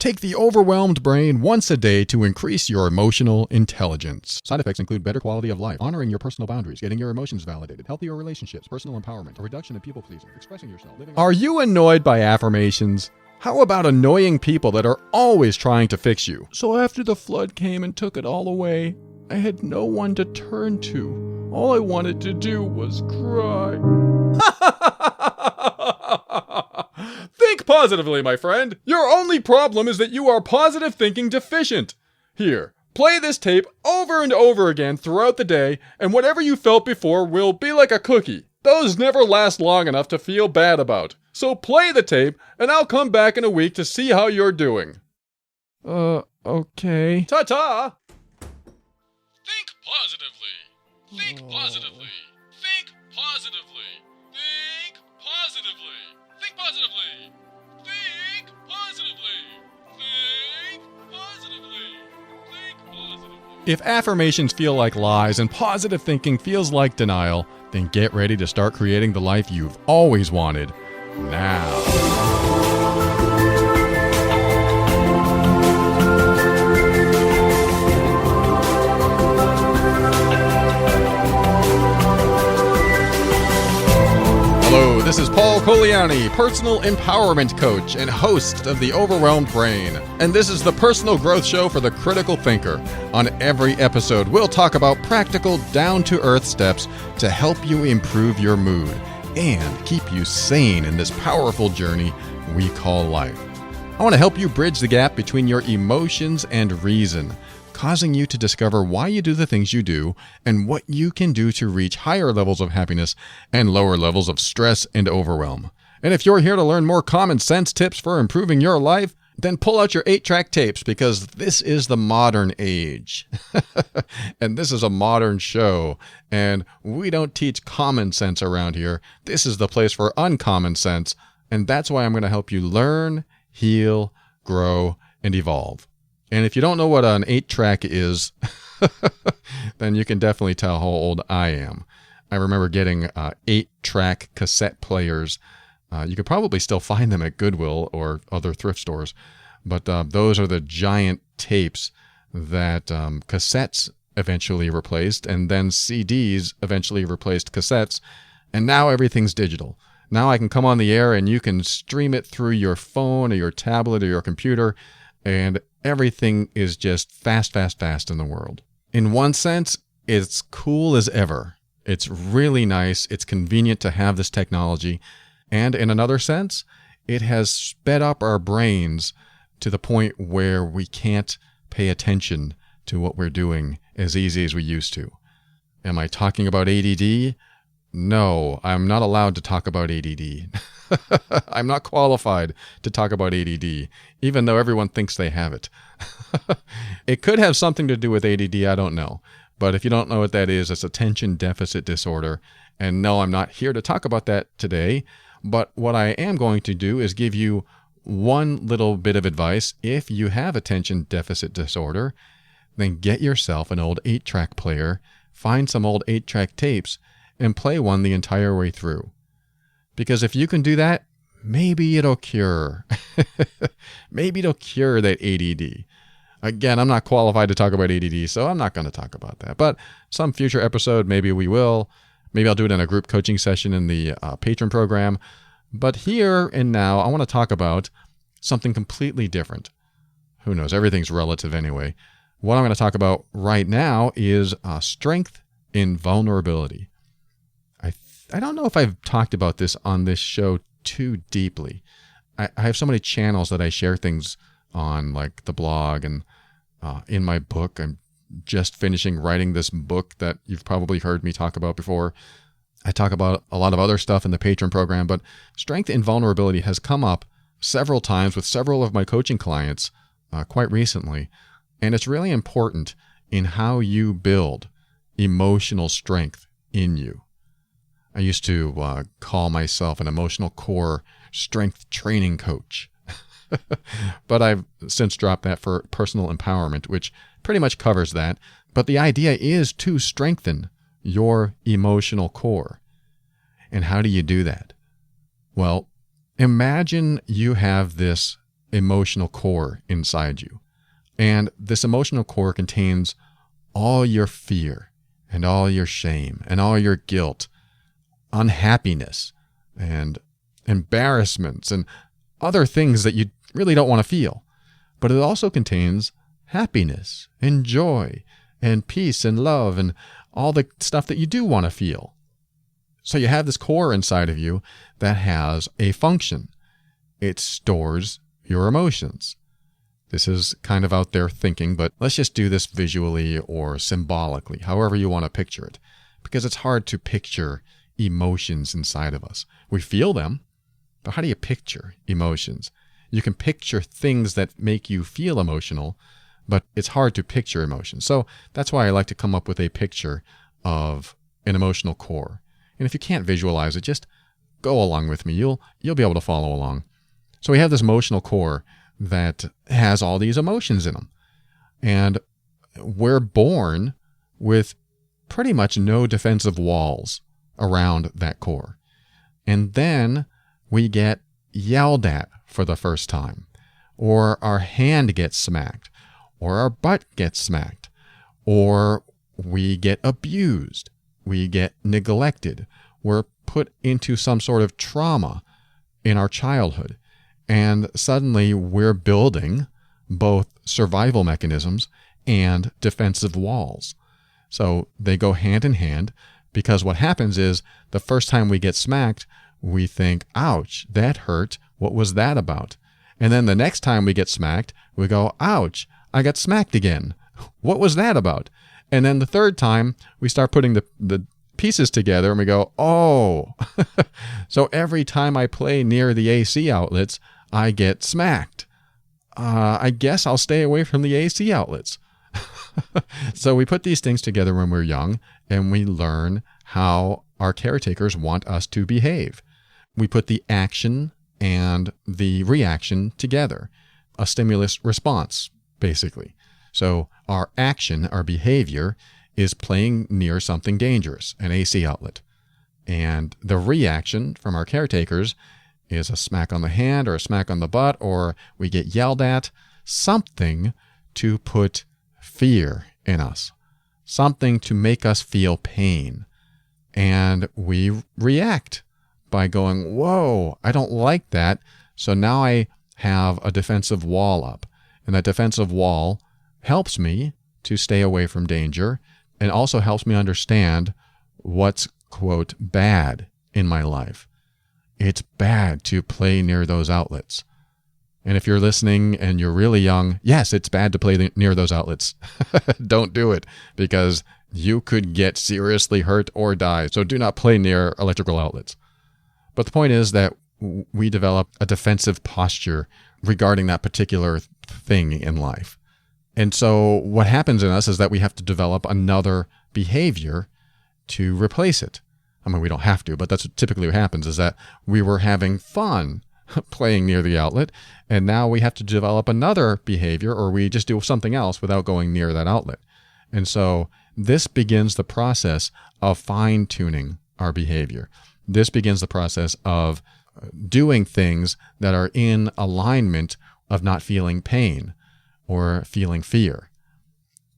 Take the overwhelmed brain once a day to increase your emotional intelligence. Side effects include better quality of life, honoring your personal boundaries, getting your emotions validated, healthier relationships, personal empowerment, a reduction in people-pleasing, expressing yourself. Are you annoyed by affirmations? How about annoying people that are always trying to fix you? So after the flood came and took it all away, I had no one to turn to. All I wanted to do was cry. Think positively, my friend. Your only problem is that you are positive thinking deficient. Here, play this tape over and over again throughout the day, and whatever you felt before will be like a cookie. Those never last long enough to feel bad about. So play the tape, and I'll come back in a week to see how you're doing. Okay. Ta-ta! Think positively. Think positively. Think positively. Think positively. Think positively. Think positively. Think positively. Think positively. If affirmations feel like lies and positive thinking feels like denial, then get ready to start creating the life you've always wanted. Now. Hello, this is Paul Coliani, personal empowerment coach and host of The Overwhelmed Brain. And this is the personal growth show for the critical thinker. On every episode, we'll talk about practical, down-to-earth steps to help you improve your mood and keep you sane in this powerful journey we call life. I want to help you bridge the gap between your emotions and reason, causing you to discover why you do the things you do and what you can do to reach higher levels of happiness and lower levels of stress and overwhelm. And if you're here to learn more common sense tips for improving your life, then pull out your 8-track tapes, because this is the modern age. And this is a modern show. And we don't teach common sense around here. This is the place for uncommon sense. And that's why I'm going to help you learn, heal, grow, and evolve. And if you don't know what an 8-track is, then you can definitely tell how old I am. I remember getting 8-track cassette players. You could probably still find them at Goodwill or other thrift stores. But those are the giant tapes that cassettes eventually replaced, and then CDs eventually replaced cassettes. And now everything's digital. Now I can come on the air and you can stream it through your phone or your tablet or your computer, and everything is just fast in the world. In one sense, it's cool as ever. It's really nice. It's convenient to have this technology. And in another sense, it has sped up our brains to the point where we can't pay attention to what we're doing as easy as we used to. Am I talking about ADD? No, I'm not allowed to talk about ADD. I'm not qualified to talk about ADD, even though everyone thinks they have it. It could have something to do with ADD, I don't know. But if you don't know what that is, it's attention deficit disorder. And no, I'm not here to talk about that today. But what I am going to do is give you one little bit of advice. If you have attention deficit disorder, then get yourself an old 8-track player, find some old 8-track tapes, and play one the entire way through. Because if you can do that, maybe it'll cure. Maybe it'll cure that ADD. Again, I'm not qualified to talk about ADD, so I'm not going to talk about that. But some future episode, maybe we will. Maybe I'll do it in a group coaching session in the patron program. But here and now, I want to talk about something completely different. Who knows? Everything's relative anyway. What I'm going to talk about right now is strength in vulnerability. I don't know if I've talked about this on this show too deeply. I have so many channels that I share things on, like the blog and in my book. I'm just finishing writing this book that you've probably heard me talk about before. I talk about a lot of other stuff in the patron program, but strength in vulnerability has come up several times with several of my coaching clients quite recently. And it's really important in how you build emotional strength in you. I used to call myself an emotional core strength training coach. But I've since dropped that for personal empowerment, which pretty much covers that. But the idea is to strengthen your emotional core. And how do you do that? Well, imagine you have this emotional core inside you. And this emotional core contains all your fear and all your shame and all your guilt, unhappiness and embarrassments and other things that you really don't want to feel. But it also contains happiness and joy and peace and love and all the stuff that you do want to feel. So you have this core inside of you that has a function. It stores your emotions. This is kind of out there thinking, but let's just do this visually or symbolically, however you want to picture it, because it's hard to picture emotions inside of us. We feel them, but how do you picture emotions? You can picture things that make you feel emotional, but it's hard to picture emotions. So that's why I like to come up with a picture of an emotional core. And if you can't visualize it, just go along with me. You'll be able to follow along. So we have this emotional core that has all these emotions in them. And we're born with pretty much no defensive walls around that core. And then we get yelled at for the first time, or our hand gets smacked, or our butt gets smacked, or we get abused, we get neglected, we're put into some sort of trauma in our childhood. And suddenly we're building both survival mechanisms and defensive walls. So they go hand in hand, because what happens is the first time we get smacked, we think, ouch, that hurt. What was that about? And then the next time we get smacked, we go, ouch, I got smacked again. What was that about? And then the third time, we start putting the pieces together and we go, oh, so every time I play near the AC outlets, I get smacked. I guess I'll stay away from the AC outlets. So we put these things together when we're young, and we learn how our caretakers want us to behave. We put the action and the reaction together, a stimulus response, basically. So our action, our behavior, is playing near something dangerous, an AC outlet. And the reaction from our caretakers is a smack on the hand or a smack on the butt, or we get yelled at, something to put fear in us, something to make us feel pain. And we react by going, whoa, I don't like that. So now I have a defensive wall up. And that defensive wall helps me to stay away from danger and also helps me understand what's, quote, bad in my life. It's bad to play near those outlets. And if you're listening and you're really young, yes, it's bad to play near those outlets. Don't do it, because you could get seriously hurt or die. So do not play near electrical outlets. But the point is that we develop a defensive posture regarding that particular thing in life. And so what happens in us is that we have to develop another behavior to replace it. I mean, we don't have to, but that's typically what happens, is that we were having fun playing near the outlet, and now we have to develop another behavior, or we just do something else without going near that outlet. And so this begins the process of fine-tuning our behavior. This begins the process of doing things that are in alignment of not feeling pain or feeling fear.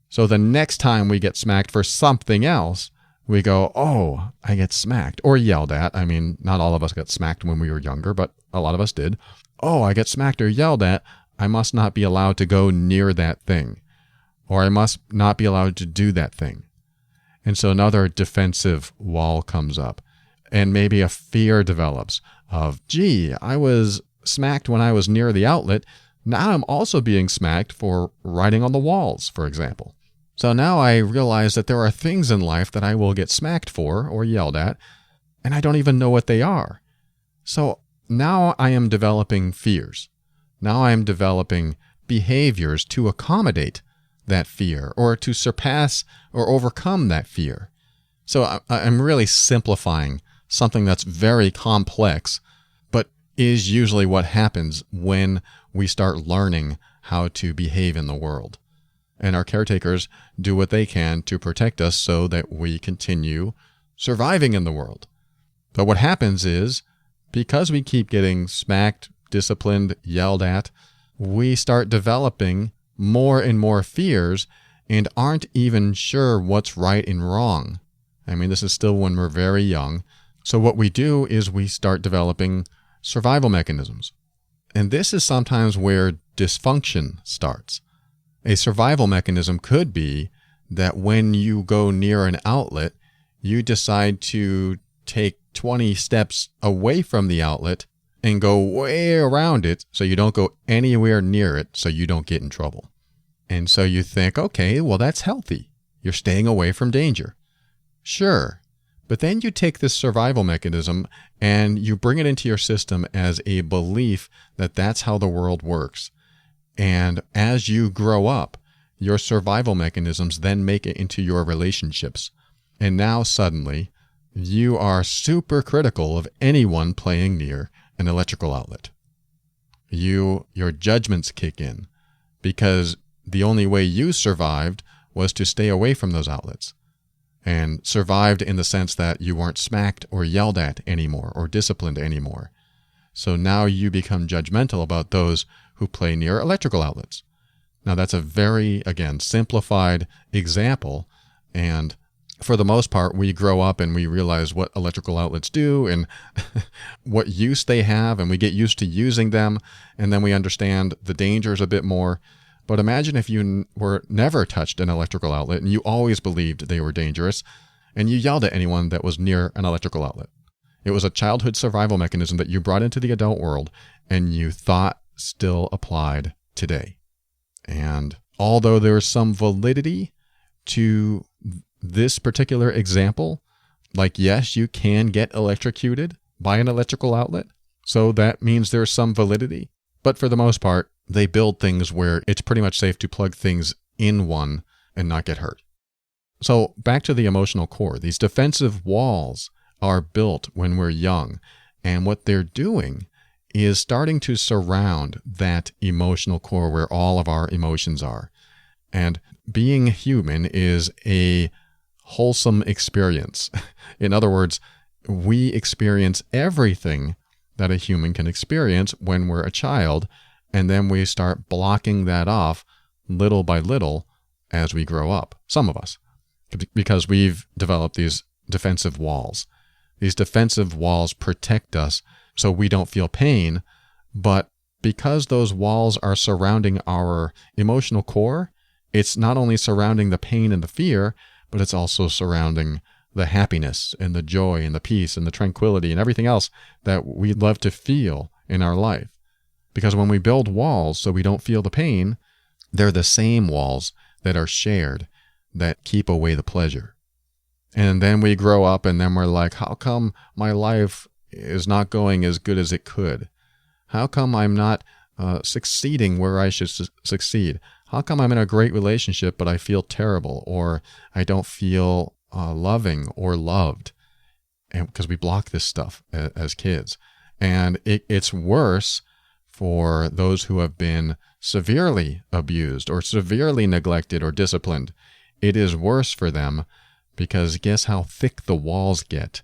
So the next time we get smacked for something else, we go, oh, I get smacked or yelled at. I mean, not all of us got smacked when we were younger, but a lot of us did. Oh, I get smacked or yelled at. I must not be allowed to go near that thing, or I must not be allowed to do that thing. And so another defensive wall comes up, and maybe a fear develops of, gee, I was smacked when I was near the outlet. Now I'm also being smacked for writing on the walls, for example. So now I realize that there are things in life that I will get smacked for or yelled at, and I don't even know what they are. So now I am developing fears. Now I am developing behaviors to accommodate that fear or to surpass or overcome that fear. So I'm really simplifying something that's very complex, but is usually what happens when we start learning how to behave in the world. And our caretakers do what they can to protect us so that we continue surviving in the world. But what happens is, because we keep getting smacked, disciplined, yelled at, we start developing more and more fears and aren't even sure what's right and wrong. I mean, this is still when we're very young. So what we do is we start developing survival mechanisms. And this is sometimes where dysfunction starts. A survival mechanism could be that when you go near an outlet, you decide to take 20 steps away from the outlet and go way around it so you don't go anywhere near it so you don't get in trouble. And so you think, okay, well, that's healthy. You're staying away from danger. Sure. But then you take this survival mechanism and you bring it into your system as a belief that that's how the world works. And as you grow up, your survival mechanisms then make it into your relationships. And now suddenly, you are super critical of anyone playing near an electrical outlet. Your judgments kick in because the only way you survived was to stay away from those outlets. And survived in the sense that you weren't smacked or yelled at anymore or disciplined anymore. So now you become judgmental about those who play near electrical outlets. Now that's a very, again, simplified example. And for the most part, we grow up and we realize what electrical outlets do and what use they have, and we get used to using them. And then we understand the dangers a bit more. But imagine if you were never touched an electrical outlet and you always believed they were dangerous and you yelled at anyone that was near an electrical outlet. It was a childhood survival mechanism that you brought into the adult world and you thought still applied today. And although there's some validity to this particular example, like yes, you can get electrocuted by an electrical outlet. So that means there's some validity. But for the most part, they build things where it's pretty much safe to plug things in one and not get hurt. So back to the emotional core. These defensive walls are built when we're young. And what they're doing is starting to surround that emotional core where all of our emotions are. And being human is a wholesome experience. In other words, we experience everything that a human can experience when we're a child. And then we start blocking that off little by little as we grow up. Some of us, because we've developed these defensive walls. These defensive walls protect us so we don't feel pain. But because those walls are surrounding our emotional core, it's not only surrounding the pain and the fear, but it's also surrounding the happiness and the joy and the peace and the tranquility and everything else that we love to feel in our life. Because when we build walls so we don't feel the pain, they're the same walls that are shared that keep away the pleasure. And then we grow up and then we're like, how come my life is not going as good as it could? How come I'm not succeeding where I should succeed? How come I'm in a great relationship but I feel terrible, or I don't feel loving or loved? And because we block this stuff as kids. And it's worse for those who have been severely abused or severely neglected or disciplined. It is worse for them because guess how thick the walls get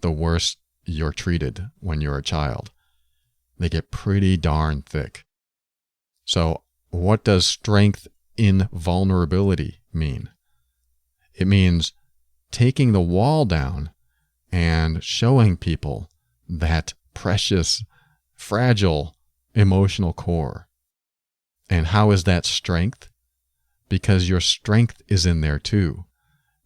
the worse you're treated when you're a child. They get pretty darn thick. So what does strength in vulnerability mean? It means taking the wall down and showing people that precious, fragile, emotional core. And how is that strength? Because your strength is in there too.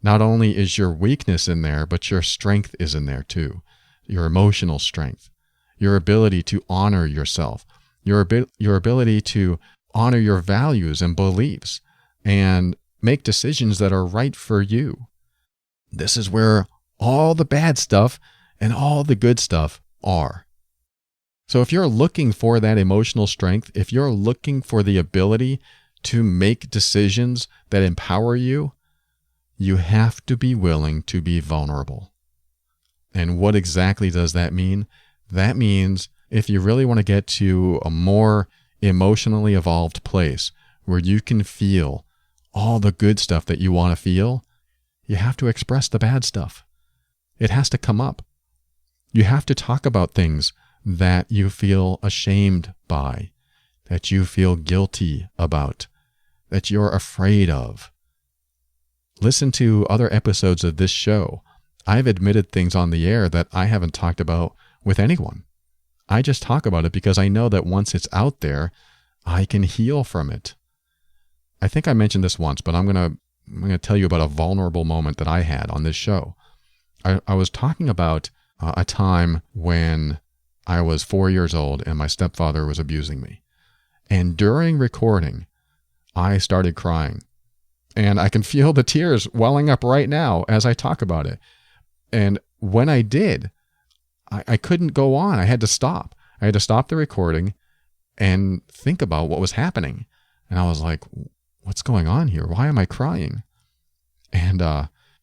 Not only is your weakness in there, but your strength is in there too. Your emotional strength, your ability to honor yourself, your ability to honor your values and beliefs and make decisions that are right for you. This is where all the bad stuff and all the good stuff are. So if you're looking for that emotional strength, if you're looking for the ability to make decisions that empower you, you have to be willing to be vulnerable. And what exactly does that mean? That means if you really want to get to a more emotionally evolved place where you can feel all the good stuff that you want to feel, you have to express the bad stuff. It has to come up. You have to talk about things that you feel ashamed by, that you feel guilty about, that you're afraid of. Listen to other episodes of this show. I've admitted things on the air that I haven't talked about with anyone. I just talk about it because I know that once it's out there, I can heal from it. I think I mentioned this once, but I'm going to tell you about a vulnerable moment that I had on this show. I was talking about a time when I was 4 years old and my stepfather was abusing me. And during recording, I started crying. And I can feel the tears welling up right now as I talk about it. And when I did, I couldn't go on. I had to stop. I had to stop the recording and think about what was happening. And I was like, what's going on here? Why am I crying? And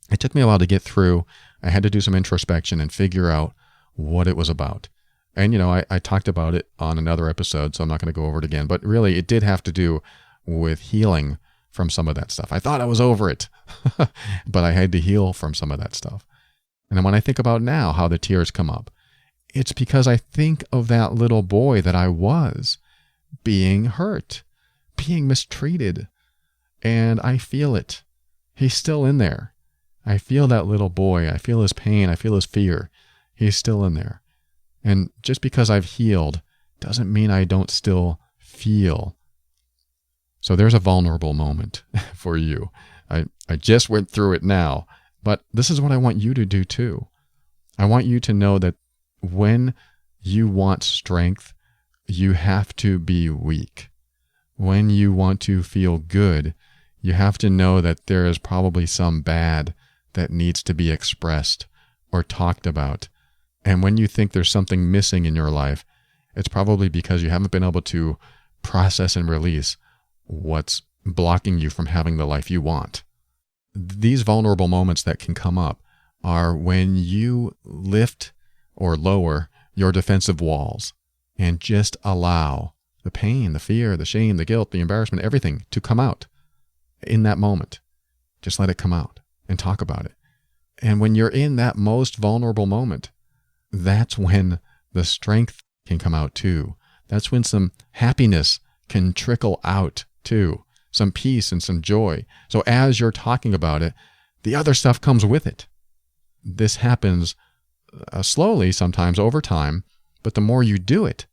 it took me a while to get through. I had to do some introspection and figure out what it was about. And, I talked about it on another episode, so I'm not going to go over it again. But really, it did have to do with healing from some of that stuff. I thought I was over it, but I had to heal from some of that stuff. And then when I think about now how the tears come up, it's because I think of that little boy that I was being hurt, being mistreated, and I feel it. He's still in there. I feel that little boy. I feel his pain. I feel his fear. He's still in there. And just because I've healed doesn't mean I don't still feel. So there's a vulnerable moment for you. I just went through it now, but this is what I want you to do too. I want you to know that when you want strength, you have to be weak. When you want to feel good, you have to know that there is probably some bad that needs to be expressed or talked about. And when you think there's something missing in your life, it's probably because you haven't been able to process and release what's blocking you from having the life you want. These vulnerable moments that can come up are when you lift or lower your defensive walls and just allow the pain, the fear, the shame, the guilt, the embarrassment, everything to come out in that moment. Just let it come out and talk about it. And when you're in that most vulnerable moment, that's when the strength can come out too. That's when some happiness can trickle out too. Some peace and some joy. So as you're talking about it, the other stuff comes with it. This happens slowly, sometimes over time, but the more you do it,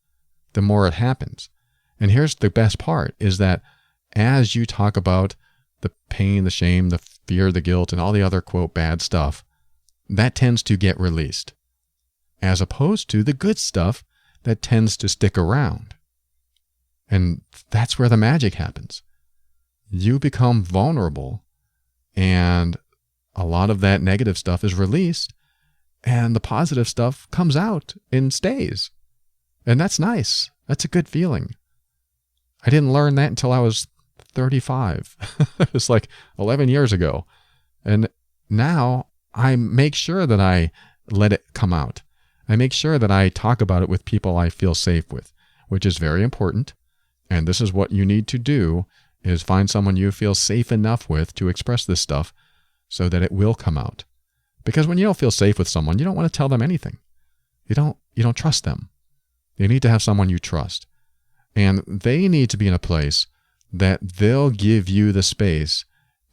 the more it happens. And here's the best part, is that as you talk about the pain, the shame, the fear, the guilt, and all the other, quote, bad stuff, that tends to get released, as opposed to the good stuff that tends to stick around. And that's where the magic happens. You become vulnerable, and a lot of that negative stuff is released, and the positive stuff comes out and stays. And that's nice. That's a good feeling. I didn't learn that until I was 35. It was like 11 years ago. And now I make sure that I let it come out. I make sure that I talk about it with people I feel safe with, which is very important. And this is what you need to do, is find someone you feel safe enough with to express this stuff so that it will come out. Because when you don't feel safe with someone, you don't want to tell them anything. You don't trust them. You need to have someone you trust. And they need to be in a place that they'll give you the space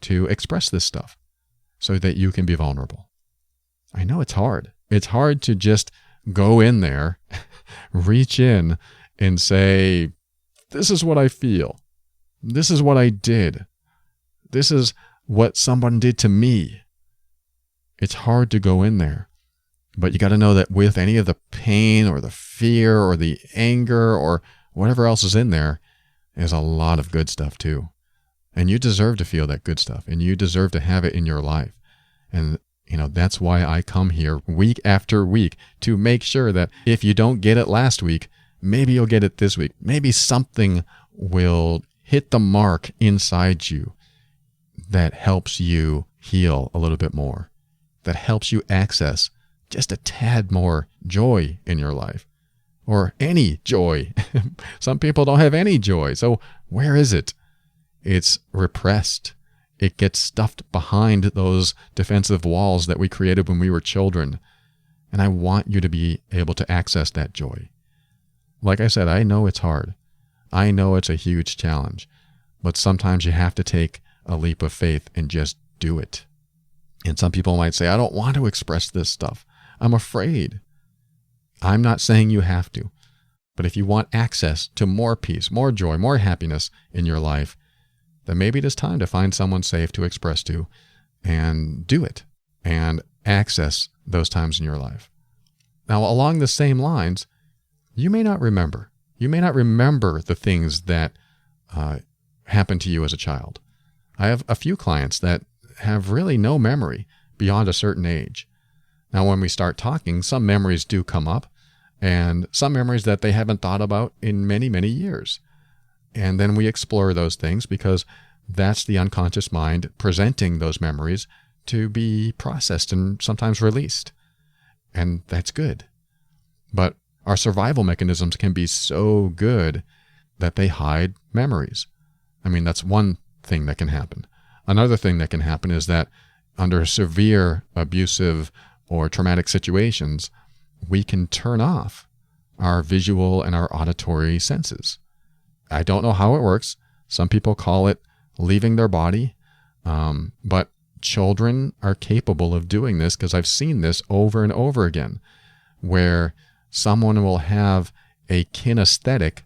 to express this stuff so that you can be vulnerable. I know it's hard. It's hard to just go in there, reach in and say, this is what I feel. This is what I did. This is what someone did to me. It's hard to go in there. But you got to know that with any of the pain or the fear or the anger or whatever else is in there, there's a lot of good stuff too. And you deserve to feel that good stuff, and you deserve to have it in your life. And that's why I come here week after week to make sure that if you don't get it last week, maybe you'll get it this week. Maybe something will hit the mark inside you that helps you heal a little bit more, that helps you access just a tad more joy in your life, or any joy. Some people don't have any joy. So where is it? It's repressed. It gets stuffed behind those defensive walls that we created when we were children. And I want you to be able to access that joy. Like I said, I know it's hard. I know it's a huge challenge, but sometimes you have to take a leap of faith and just do it. And some people might say, I don't want to express this stuff. I'm afraid. I'm not saying you have to, but if you want access to more peace, more joy, more happiness in your life, then maybe it is time to find someone safe to express to and do it and access those times in your life. Now, along the same lines, you may not remember. You may not remember the things that happened to you as a child. I have a few clients that have really no memory beyond a certain age. Now, when we start talking, some memories do come up, and some memories that they haven't thought about in many, many years. And then we explore those things because that's the unconscious mind presenting those memories to be processed and sometimes released. And that's good. But our survival mechanisms can be so good that they hide memories. I mean, that's one thing that can happen. Another thing that can happen is that under severe abusive or traumatic situations, we can turn off our visual and our auditory senses. I don't know how it works. Some people call it leaving their body, but children are capable of doing this because I've seen this over and over again, where someone will have a kinesthetic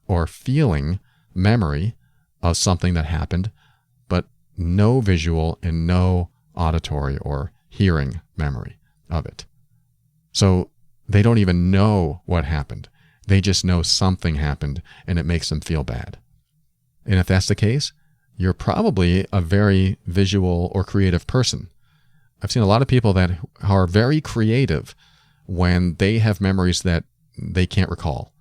or feeling memory of something that happened, but no visual and no auditory or hearing memory of it. So they don't even know what happened. They just know something happened and it makes them feel bad. And if that's the case, you're probably a very visual or creative person. I've seen a lot of people that are very creative when they have memories that they can't recall.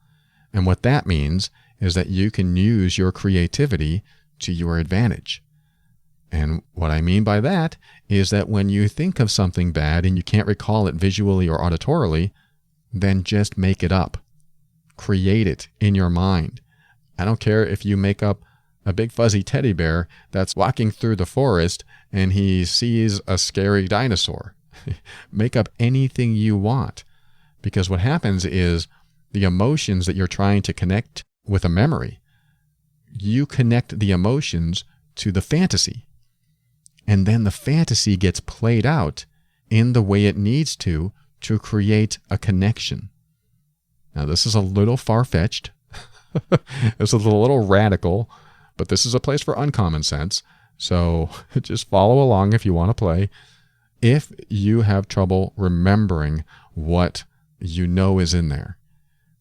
And what that means is that you can use your creativity to your advantage. And what I mean by that is that when you think of something bad and you can't recall it visually or auditorily, then just make it up. Create it in your mind. I don't care if you make up a big fuzzy teddy bear that's walking through the forest and he sees a scary dinosaur. Make up anything you want, because what happens is the emotions that you're trying to connect with a memory, you connect the emotions to the fantasy, and then the fantasy gets played out in the way it needs to create a connection. Now, this is a little far-fetched. This is a little radical, but this is a place for uncommon sense. So just follow along if you want to play. If you have trouble remembering what you know is in there,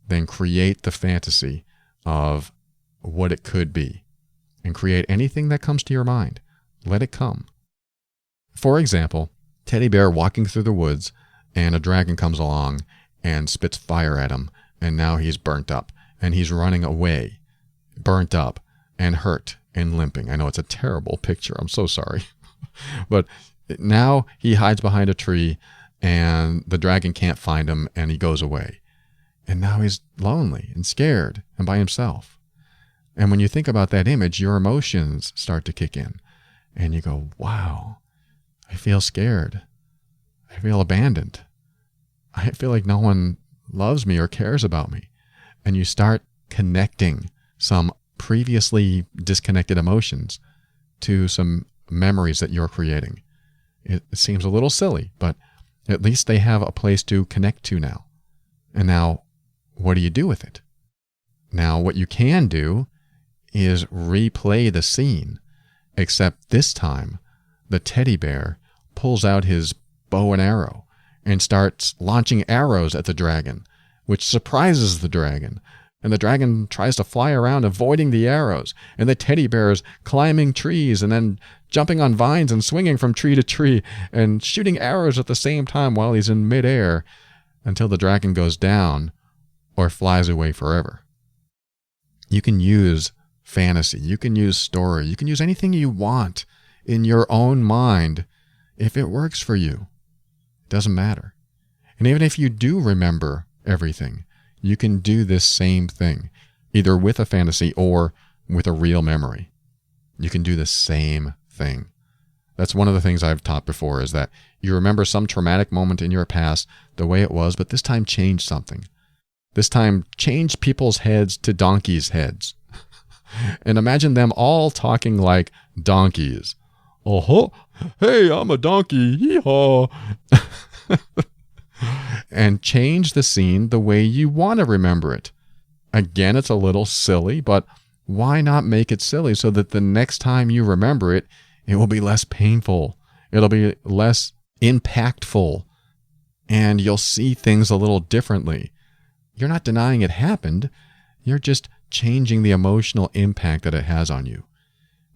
then create the fantasy of what it could be and create anything that comes to your mind. Let it come. For example, teddy bear walking through the woods and a dragon comes along and spits fire at him, and now he's burnt up and he's running away, burnt up and hurt and limping. I know it's a terrible picture. I'm so sorry. But now he hides behind a tree and the dragon can't find him and he goes away. And now he's lonely and scared and by himself. And when you think about that image, your emotions start to kick in and you go, wow, I feel scared. I feel abandoned. I feel like no one loves me or cares about me. And you start connecting some previously disconnected emotions to some memories that you're creating. It seems a little silly, but at least they have a place to connect to now. And now, what do you do with it? Now, what you can do is replay the scene, except this time, the teddy bear pulls out his bow and arrow and starts launching arrows at the dragon, which surprises the dragon. And the dragon tries to fly around avoiding the arrows, and the teddy bear is climbing trees and then jumping on vines and swinging from tree to tree and shooting arrows at the same time while he's in midair until the dragon goes down or flies away forever. You can use fantasy, you can use story, you can use anything you want in your own mind if it works for you. It doesn't matter. And even if you do remember everything, you can do this same thing, either with a fantasy or with a real memory. You can do the same thing. That's one of the things I've taught before, is that you remember some traumatic moment in your past the way it was, but this time change something. This time change people's heads to donkeys' heads. And imagine them all talking like donkeys. Oh, hey, I'm a donkey. Hee-haw. And change the scene the way you want to remember it. Again, it's a little silly, but why not make it silly so that the next time you remember it, it will be less painful. It'll be less impactful. And you'll see things a little differently. You're not denying it happened. You're just changing the emotional impact that it has on you.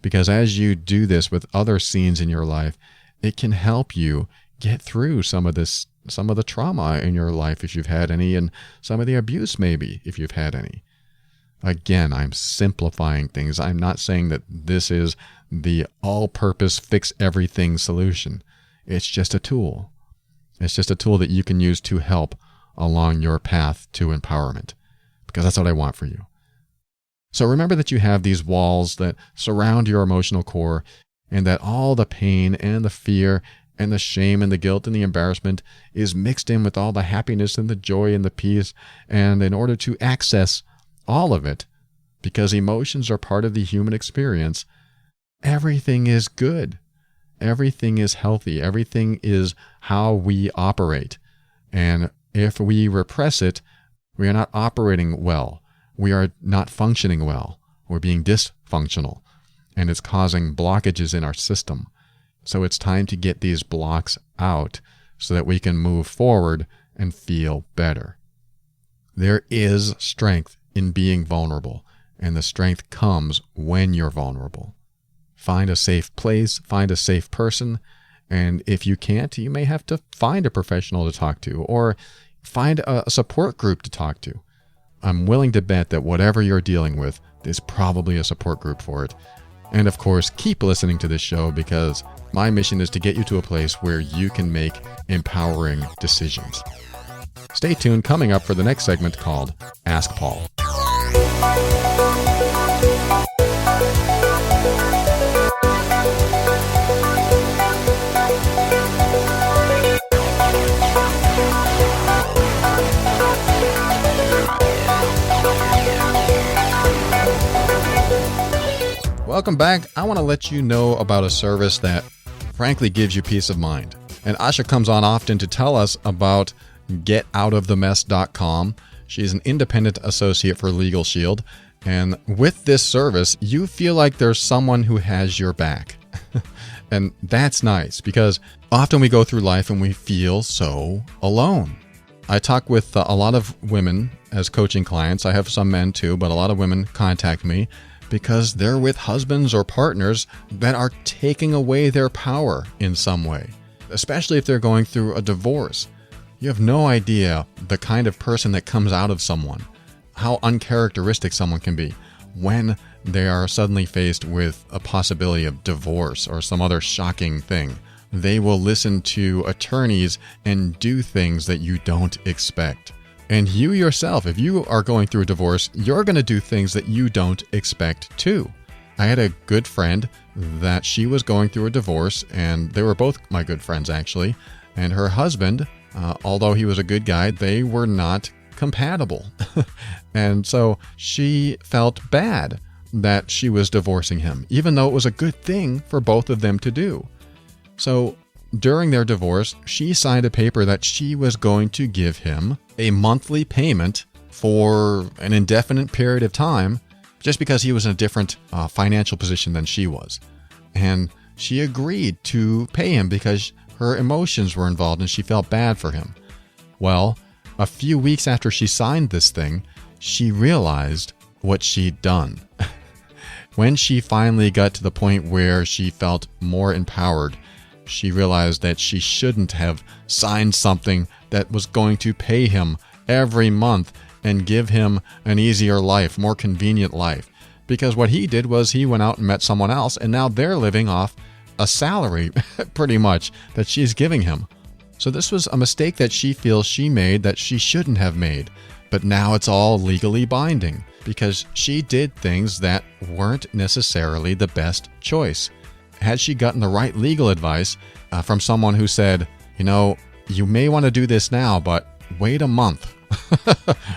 Because as you do this with other scenes in your life, it can help you get through some of the trauma in your life if you've had any, and some of the abuse maybe if you've had any. Again, I'm simplifying things. I'm not saying that this is the all-purpose fix-everything solution. It's just a tool. It's just a tool that you can use to help along your path to empowerment, because that's what I want for you. So remember that you have these walls that surround your emotional core, and that all the pain and the fear and the shame and the guilt and the embarrassment is mixed in with all the happiness and the joy and the peace. And in order to access all of it, because emotions are part of the human experience, everything is good. Everything is healthy. Everything is how we operate. And if we repress it, we are not operating well. We are not functioning well. We're being dysfunctional. And it's causing blockages in our system. So it's time to get these blocks out so that we can move forward and feel better. There is strength in being vulnerable, and the strength comes when you're vulnerable. Find a safe place, find a safe person, and if you can't, you may have to find a professional to talk to, or find a support group to talk to. I'm willing to bet that whatever you're dealing with, there's probably a support group for it. And of course, keep listening to this show, because my mission is to get you to a place where you can make empowering decisions. Stay tuned, coming up for the next segment called Ask Paul. Welcome back. I want to let you know about a service that frankly gives you peace of mind. And Asha comes on often to tell us about getoutofthemess.com. She's an independent associate for Legal Shield. And with this service, you feel like there's someone who has your back. And that's nice, because often we go through life and we feel so alone. I talk with a lot of women as coaching clients. I have some men too, but a lot of women contact me because they're with husbands or partners that are taking away their power in some way, especially if they're going through a divorce. You have no idea the kind of person that comes out of someone, how uncharacteristic someone can be when they are suddenly faced with a possibility of divorce or some other shocking thing. They will listen to attorneys and do things that you don't expect. And you yourself, if you are going through a divorce, you're going to do things that you don't expect too. I had a good friend that she was going through a divorce, and they were both my good friends actually. And her husband, although he was a good guy, they were not compatible. And so she felt bad that she was divorcing him, even though it was a good thing for both of them to do. So during their divorce, she signed a paper that she was going to give him a monthly payment for an indefinite period of time, just because he was in a different financial position than she was. And she agreed to pay him because her emotions were involved and she felt bad for him. Well, a few weeks after she signed this thing, she realized what she'd done. When she finally got to the point where she felt more empowered, she realized that she shouldn't have signed something that was going to pay him every month and give him an easier life, more convenient life. Because what he did was he went out and met someone else, and now they're living off a salary, pretty much, that she's giving him. So this was a mistake that she feels she made that she shouldn't have made. But now it's all legally binding, because she did things that weren't necessarily the best choice. Had she gotten the right legal advice from someone who said, you may want to do this now, but wait a month.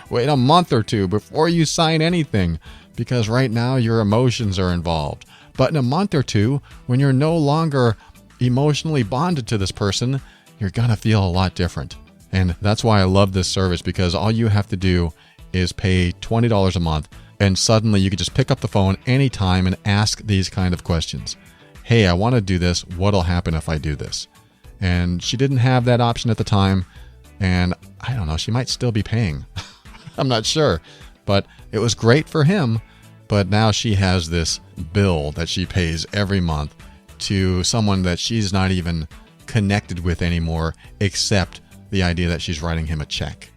Wait a month or two before you sign anything, because right now your emotions are involved. But in a month or two, when you're no longer emotionally bonded to this person, you're going to feel a lot different. And that's why I love this service, because all you have to do is pay $20 a month, and suddenly you can just pick up the phone anytime and ask these kind of questions. Hey, I want to do this. What'll happen if I do this? And she didn't have that option at the time, and I don't know, she might still be paying. I'm not sure, but it was great for him. But now she has this bill that she pays every month to someone that she's not even connected with anymore, except the idea that she's writing him a check.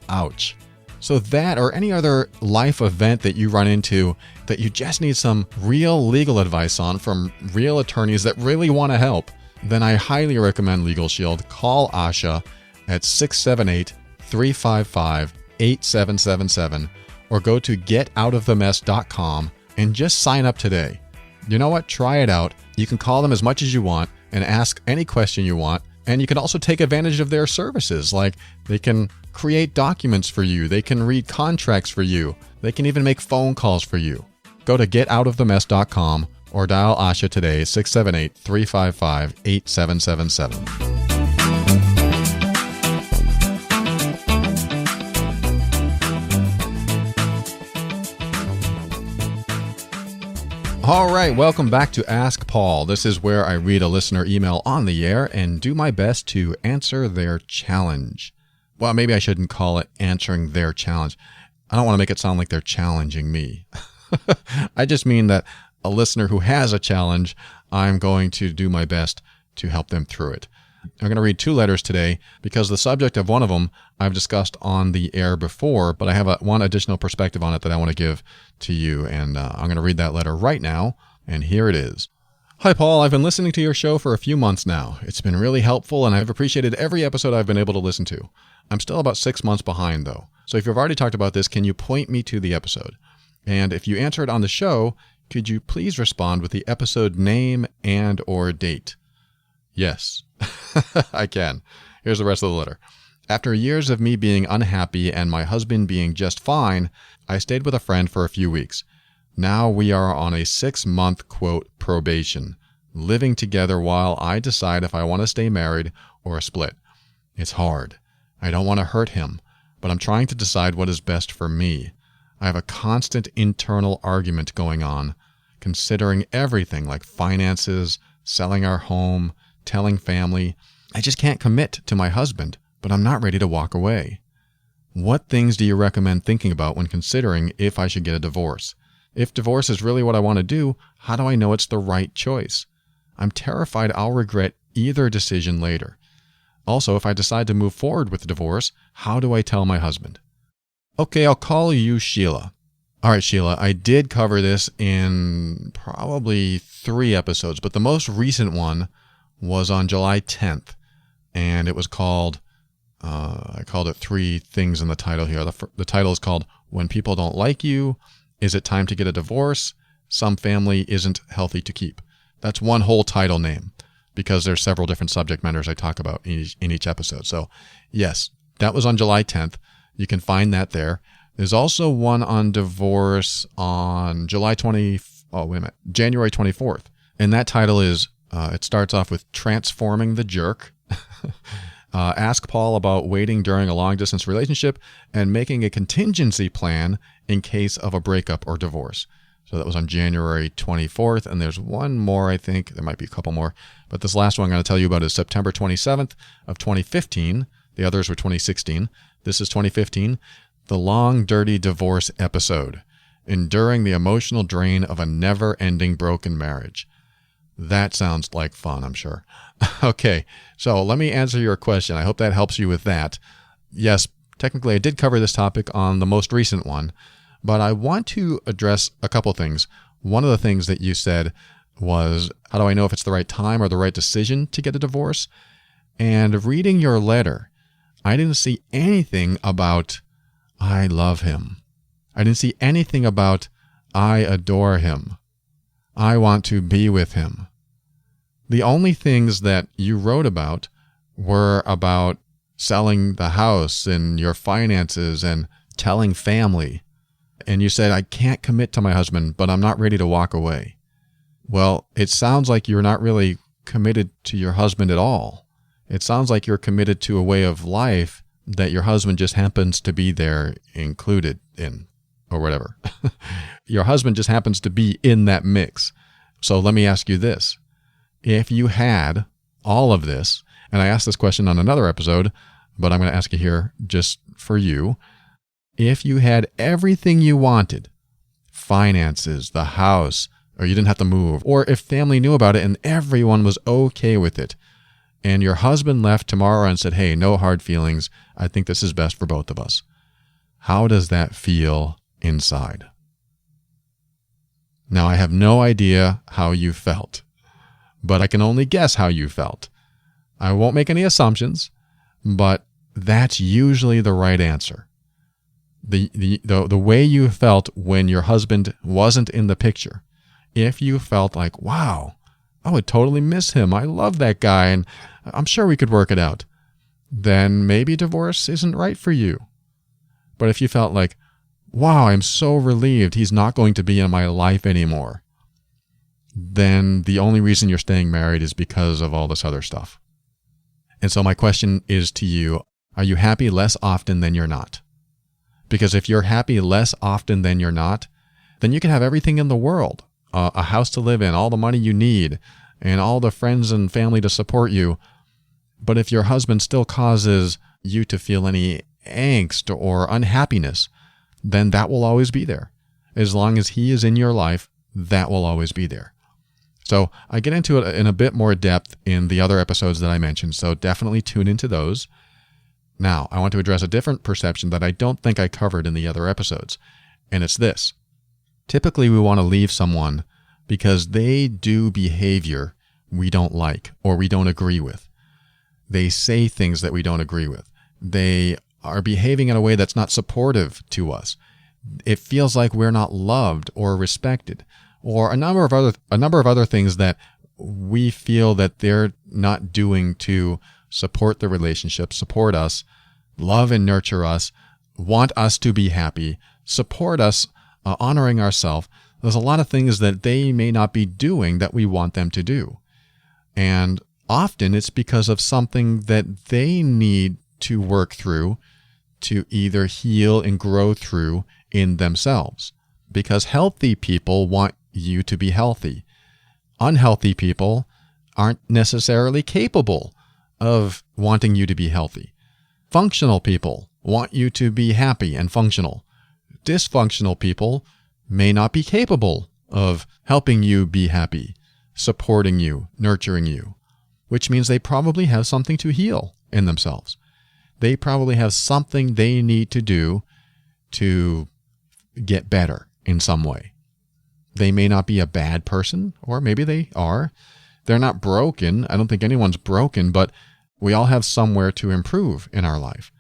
Ouch. So that, or any other life event that you run into that you just need some real legal advice on from real attorneys that really want to help, then I highly recommend Legal Shield. Call Asha at 678-355-8777 or go to getoutofthemess.com and just sign up today. You know what? Try it out. You can call them as much as you want and ask any question you want. And you can also take advantage of their services, like they can create documents for you, they can read contracts for you, they can even make phone calls for you. Go to getoutofthemess.com or dial Asha today, 678-355-8777. All right, welcome back to Ask Paul. This is where I read a listener email on the air and do my best to answer their challenge. Well, maybe I shouldn't call it answering their challenge. I don't want to make it sound like they're challenging me. I just mean that a listener who has a challenge, I'm going to do my best to help them through it. I'm going to read 2 letters today because the subject of one of them I've discussed on the air before, but I have one additional perspective on it that I want to give to you, and I'm going to read that letter right now, and here it is. Hi, Paul. I've been listening to your show for a few months now. It's been really helpful, and I've appreciated every episode I've been able to listen to. I'm still about 6 months behind, though. So if you've already talked about this, can you point me to the episode? And if you answer it on the show, could you please respond with the episode name and or date? Yes, I can. Here's the rest of the letter. After years of me being unhappy and my husband being just fine, I stayed with a friend for a few weeks. Now we are on a 6-month, quote, probation, living together while I decide if I want to stay married or split. It's hard. I don't want to hurt him, but I'm trying to decide what is best for me. I have a constant internal argument going on, considering everything like finances, selling our home, telling family. I just can't commit to my husband, but I'm not ready to walk away. What things do you recommend thinking about when considering if I should get a divorce? If divorce is really what I want to do, how do I know it's the right choice? I'm terrified I'll regret either decision later. Also, if I decide to move forward with the divorce, how do I tell my husband? Okay, I'll call you Sheila. All right, Sheila, I did cover this in probably 3 episodes, but the most recent one was on July 10th, and it was called, I called it 3 things in the title here. The title is called When People Don't Like You, Is It Time to Get a Divorce? Some Family Isn't Healthy to Keep. That's one whole title name because there's several different subject matters I talk about in each episode. So yes, that was on July 10th. You can find that there. There's also one on divorce on January 24th. And that title is, it starts off with Transforming the Jerk. Ask Paul about waiting during a long-distance relationship and making a contingency plan in case of a breakup or divorce. So that was on January 24th, and there's one more, I think. There might be a couple more. But this last one I'm going to tell you about is September 27th of 2015. The others were 2016. This is 2015. The Long, Dirty Divorce episode. Enduring the emotional drain of a never-ending broken marriage. That sounds like fun, I'm sure. Okay, so let me answer your question. I hope that helps you with that. Yes, technically I did cover this topic on the most recent one, but I want to address a couple things. One of the things that you said was, how do I know if it's the right time or the right decision to get a divorce? And reading your letter, I didn't see anything about, I love him. I didn't see anything about, I adore him. I want to be with him. The only things that you wrote about were about selling the house and your finances and telling family. and you said, I can't commit to my husband, but I'm not ready to walk away. Well, it sounds like you're not really committed to your husband at all. It sounds like you're committed to a way of life that your husband just happens to be there included in, or whatever. Your husband just happens to be in that mix. So let me ask you this. If you had all of this, and I asked this question on another episode, but I'm going to ask you here just for you. If you had everything you wanted, finances, the house, or you didn't have to move, or if family knew about it and everyone was okay with it, and your husband left tomorrow and said, hey, no hard feelings, I think this is best for both of us. How does that feel inside? Now, I have no idea how you felt, but I can only guess how you felt. I won't make any assumptions, but that's usually the right answer. The way you felt when your husband wasn't in the picture, if you felt like, wow, I would totally miss him, I love that guy, and I'm sure we could work it out, then maybe divorce isn't right for you. But if you felt like, wow, I'm so relieved he's not going to be in my life anymore, then the only reason you're staying married is because of all this other stuff. And so my question is to you, are you happy less often than you're not? Because if you're happy less often than you're not, then you can have everything in the world, a house to live in, all the money you need, and all the friends and family to support you. But if your husband still causes you to feel any angst or unhappiness, then that will always be there. As long as he is in your life, that will always be there. So I get into it in a bit more depth in the other episodes that I mentioned, so definitely tune into those. Now, I want to address a different perception that I don't think I covered in the other episodes, and it's this. Typically, we want to leave someone because they do behavior we don't like or we don't agree with. They say things that we don't agree with. They are behaving in a way that's not supportive to us. It feels like we're not loved or respected, or a number of other things that we feel that they're not doing to support the relationship, support us, love and nurture us, want us to be happy, support us, honoring ourselves. There's a lot of things that they may not be doing that we want them to do. And often it's because of something that they need to work through to either heal and grow through in themselves. Because healthy people want you to be healthy. Unhealthy people aren't necessarily capable of wanting you to be healthy. Functional people want you to be happy and functional. Dysfunctional people may not be capable of helping you be happy, supporting you, nurturing you, which means they probably have something to heal in themselves. They probably have something they need to do to get better in some way. They may not be a bad person, or maybe they are. They're not broken. I don't think anyone's broken, but we all have somewhere to improve in our life.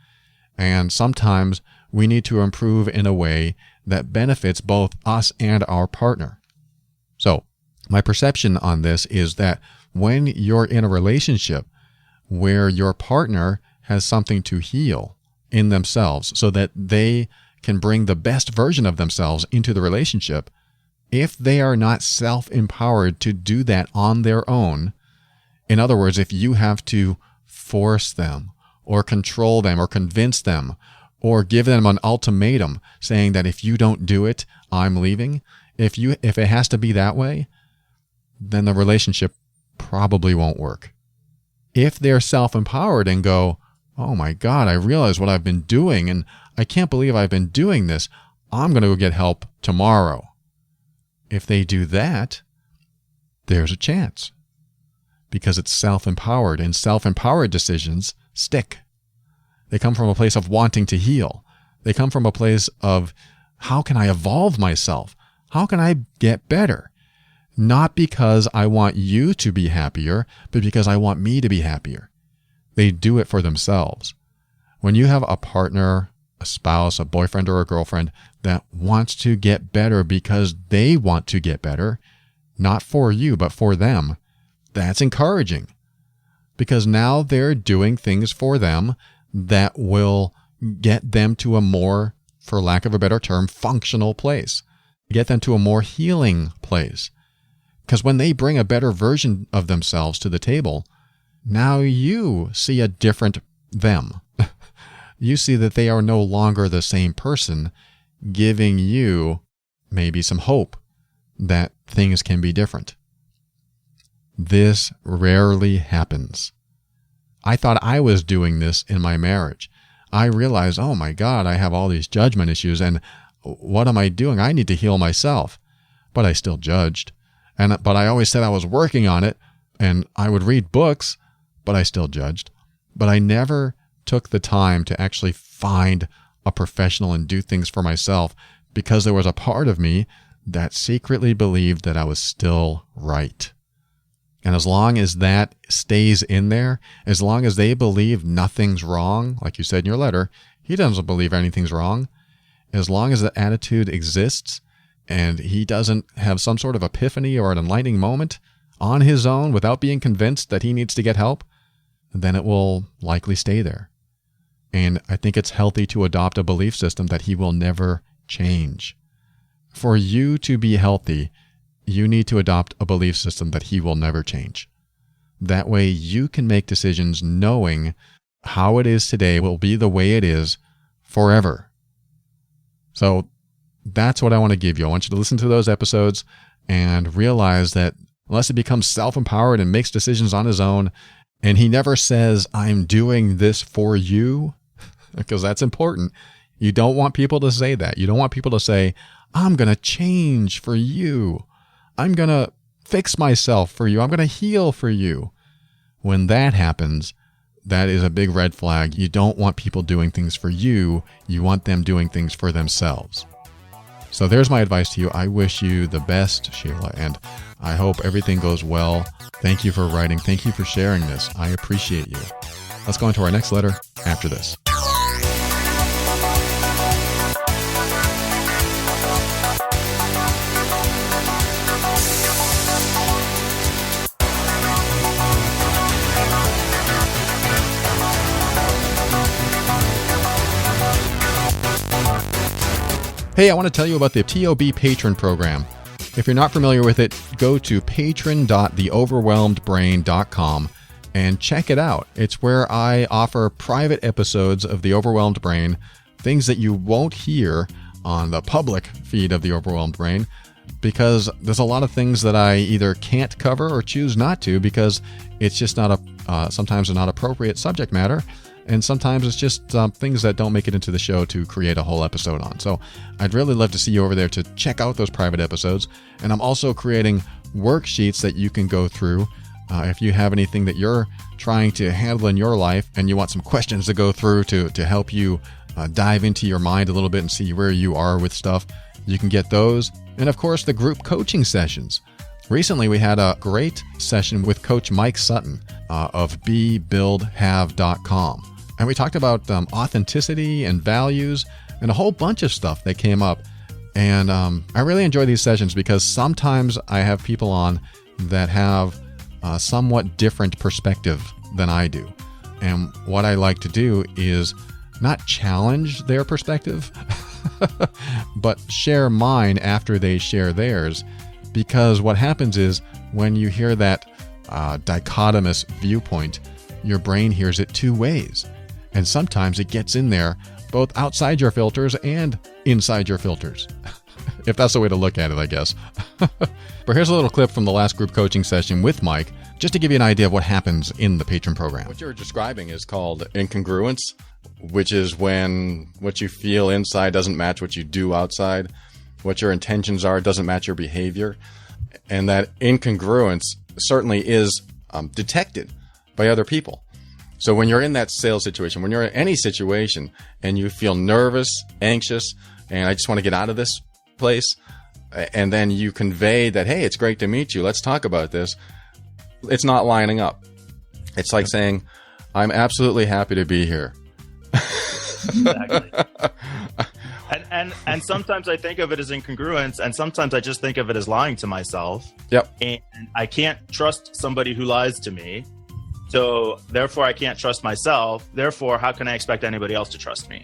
And sometimes we need to improve in a way that benefits both us and our partner. So my perception on this is that when you're in a relationship where your partner has something to heal in themselves so that they can bring the best version of themselves into the relationship, if they are not self-empowered to do that on their own, in other words, if you have to force them or control them or convince them or give them an ultimatum saying that if you don't do it, I'm leaving, if it has to be that way, then the relationship probably won't work. If they're self-empowered and go, oh my God, I realize what I've been doing and I can't believe I've been doing this, I'm going to go get help tomorrow. If they do that, there's a chance. Because it's self-empowered, and self-empowered decisions stick. They come from a place of wanting to heal. They come from a place of, how can I evolve myself? How can I get better? Not because I want you to be happier, but because I want me to be happier. They do it for themselves. When you have a partner, a spouse, a boyfriend or a girlfriend that wants to get better because they want to get better, not for you, but for them, that's encouraging. Because now they're doing things for them that will get them to a more for lack of a better term, functional place. Get them to a more healing place. Because when they bring a better version of themselves to the table, now you see a different them. You see that they are no longer the same person, giving you maybe some hope that things can be different. This rarely happens. I thought I was doing this in my marriage. I realized, oh my God, I have all these judgment issues, and what am I doing? I need to heal myself. But I still judged. But I always said I was working on it, and I would read books, but I still judged. But I never took the time to actually find a professional and do things for myself, because there was a part of me that secretly believed that I was still right. And as long as that stays in there, as long as they believe nothing's wrong, like you said in your letter, he doesn't believe anything's wrong. As long as the attitude exists and he doesn't have some sort of epiphany or an enlightening moment on his own without being convinced that he needs to get help, then it will likely stay there. And I think it's healthy to adopt a belief system that he will never change. For you to be healthy, you need to adopt a belief system that he will never change. That way you can make decisions knowing how it is today will be the way it is forever. So that's what I want to give you. I want you to listen to those episodes and realize that unless he becomes self-empowered and makes decisions on his own, and he never says, I'm doing this for you, because that's important. You don't want people to say that. You don't want people to say, I'm going to change for you. I'm going to fix myself for you. I'm going to heal for you. When that happens, that is a big red flag. You don't want people doing things for you. You want them doing things for themselves. So there's my advice to you. I wish you the best, Sheila, and I hope everything goes well. Thank you for writing. Thank you for sharing this. I appreciate you. Let's go into our next letter after this. Hey, I want to tell you about the TOB Patron Program. If you're not familiar with it, go to patron.theoverwhelmedbrain.com and check it out. It's where I offer private episodes of The Overwhelmed Brain, things that you won't hear on the public feed of The Overwhelmed Brain, because there's a lot of things that I either can't cover or choose not to because it's just not sometimes not appropriate subject matter. And sometimes it's just things that don't make it into the show to create a whole episode on. So I'd really love to see you over there to check out those private episodes. And I'm also creating worksheets that you can go through. If you have anything that you're trying to handle in your life and you want some questions to go through to help you dive into your mind a little bit and see where you are with stuff, you can get those. And of course, the group coaching sessions. Recently, we had a great session with Coach Mike Sutton of BeBuildHave.com. And we talked about authenticity and values and a whole bunch of stuff that came up. And I really enjoy these sessions because sometimes I have people on that have a somewhat different perspective than I do. And what I like to do is not challenge their perspective, but share mine after they share theirs. Because what happens is when you hear that dichotomous viewpoint, your brain hears it two ways. And sometimes it gets in there, both outside your filters and inside your filters. If that's the way to look at it, I guess. But here's a little clip from the last group coaching session with Mike, just to give you an idea of what happens in the patron program. What you're describing is called incongruence, which is when what you feel inside doesn't match what you do outside. What your intentions are doesn't match your behavior. And that incongruence certainly is detected by other people. So when you're in that sales situation, when you're in any situation and you feel nervous, anxious, and I just want to get out of this place, and then you convey that, hey, it's great to meet you, let's talk about this, it's not lining up. It's like saying, I'm absolutely happy to be here. Exactly. And sometimes I think of it as incongruence, and sometimes I just think of it as lying to myself. Yep. And I can't trust somebody who lies to me. So therefore I can't trust myself. Therefore, how can I expect anybody else to trust me?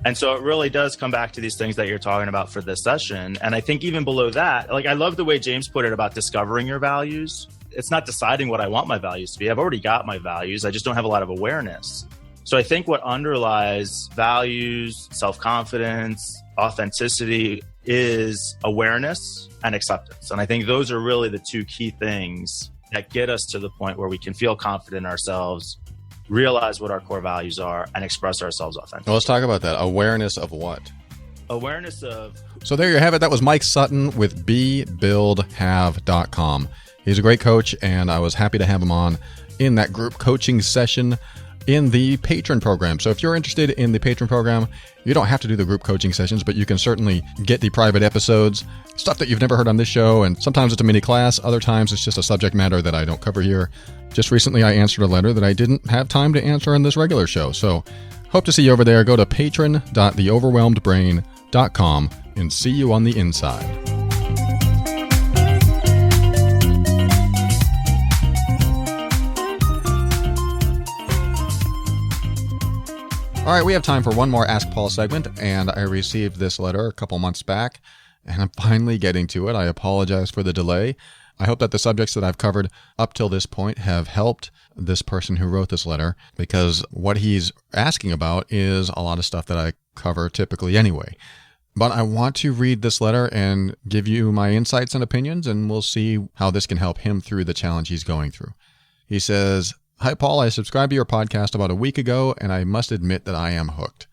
And so it really does come back to these things that you're talking about for this session. And I think even below that, like I love the way James put it about discovering your values. It's not deciding what I want my values to be. I've already got my values. I just don't have a lot of awareness. So I think what underlies values, self-confidence, authenticity is awareness and acceptance. And I think those are really the two key things that get us to the point where we can feel confident in ourselves, realize what our core values are, and express ourselves authentically. Well, let's talk about that. Awareness of what? Awareness of... So there you have it. That was Mike Sutton with BeBuildHave.com. He's a great coach, and I was happy to have him on in that group coaching session in the patron program. So if you're interested in the patron program, you don't have to do the group coaching sessions, but you can certainly get the private episodes, stuff that you've never heard on this show. And sometimes it's a mini class. Other times it's just a subject matter that I don't cover here. Just recently, I answered a letter that I didn't have time to answer on this regular show. So hope to see you over there. Go to patron.theoverwhelmedbrain.com and see you on the inside. All right, we have time for one more Ask Paul segment, and I received this letter a couple months back, and I'm finally getting to it. I apologize for the delay. I hope that the subjects that I've covered up till this point have helped this person who wrote this letter, because what he's asking about is a lot of stuff that I cover typically anyway. But I want to read this letter and give you my insights and opinions, and we'll see how this can help him through the challenge he's going through. He says, "Hi, Paul. I subscribed to your podcast about a week ago, and I must admit that I am hooked.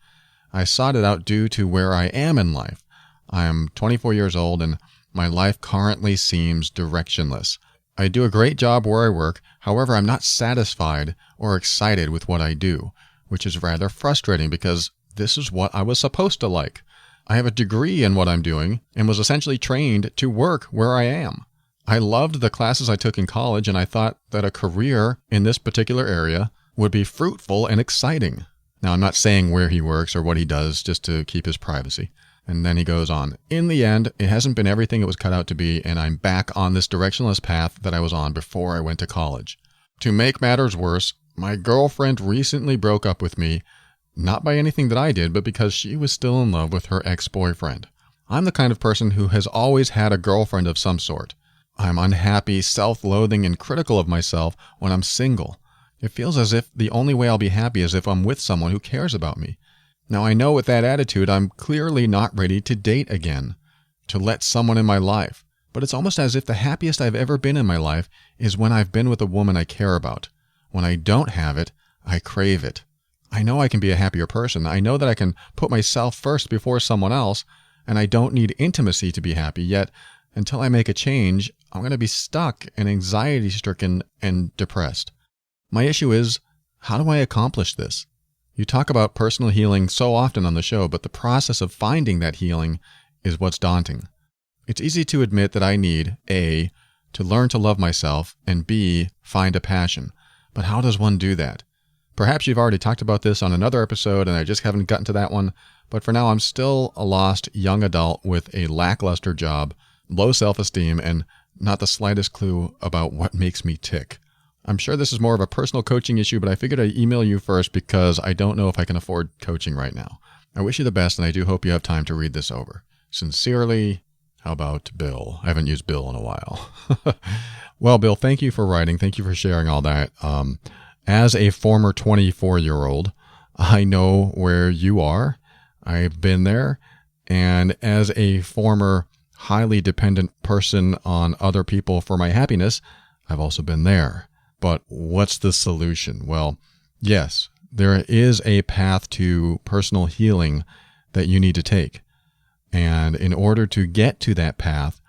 I sought it out due to where I am in life. I am 24 years old, and my life currently seems directionless. I do a great job where I work. However, I'm not satisfied or excited with what I do, which is rather frustrating because this is what I was supposed to like. I have a degree in what I'm doing and was essentially trained to work where I am. I loved the classes I took in college, and I thought that a career in this particular area would be fruitful and exciting." Now, I'm not saying where he works or what he does just to keep his privacy. And then he goes on, "In the end, it hasn't been everything it was cut out to be, and I'm back on this directionless path that I was on before I went to college. To make matters worse, my girlfriend recently broke up with me, not by anything that I did, but because she was still in love with her ex-boyfriend. I'm the kind of person who has always had a girlfriend of some sort. I'm unhappy, self-loathing, and critical of myself when I'm single. It feels as if the only way I'll be happy is if I'm with someone who cares about me. Now, I know with that attitude, I'm clearly not ready to date again, to let someone in my life. But it's almost as if the happiest I've ever been in my life is when I've been with a woman I care about. When I don't have it, I crave it. I know I can be a happier person. I know that I can put myself first before someone else, and I don't need intimacy to be happy, yet until I make a change, I'm going to be stuck and anxiety-stricken and depressed. My issue is, how do I accomplish this? You talk about personal healing so often on the show, but the process of finding that healing is what's daunting. It's easy to admit that I need, A, to learn to love myself, and B, find a passion. But how does one do that? Perhaps you've already talked about this on another episode, and I just haven't gotten to that one, but for now I'm still a lost young adult with a lackluster job, low self-esteem, and not the slightest clue about what makes me tick. I'm sure this is more of a personal coaching issue, but I figured I'd email you first because I don't know if I can afford coaching right now. I wish you the best, and I do hope you have time to read this over. Sincerely, how about Bill? I haven't used Bill in a while. Well, Bill, thank you for writing. Thank you for sharing all that. As a former 24-year-old, I know where you are. I've been there. And as a former highly dependent person on other people for my happiness, I've also been there. But what's the solution? Well, yes, there is a path to personal healing that you need to take. And in order to get to that path,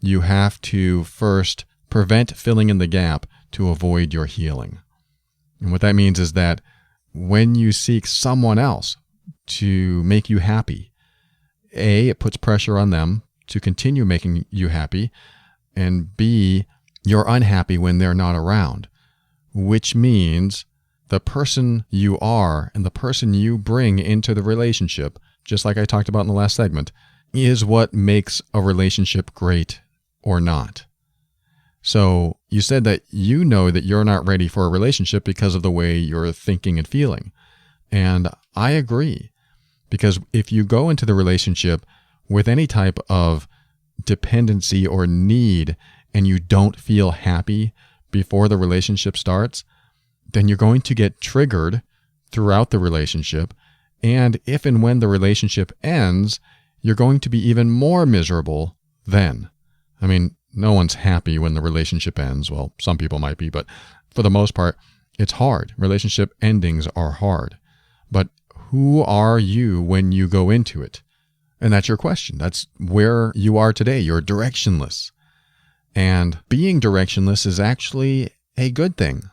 you have to first prevent filling in the gap to avoid your healing. And what that means is that when you seek someone else to make you happy, A, it puts pressure on them to continue making you happy, and B, you're unhappy when they're not around, which means the person you are and the person you bring into the relationship, just like I talked about in the last segment, is what makes a relationship great or not. So you said that you know that you're not ready for a relationship because of the way you're thinking and feeling. And I agree. Because if you go into the relationship with any type of dependency or need and you don't feel happy before the relationship starts, then you're going to get triggered throughout the relationship. And if and when the relationship ends, you're going to be even more miserable then. I mean, no one's happy when the relationship ends. Well, some people might be, but for the most part, it's hard. Relationship endings are hard. But who are you when you go into it? And that's your question. That's where you are today. You're directionless. And being directionless is actually a good thing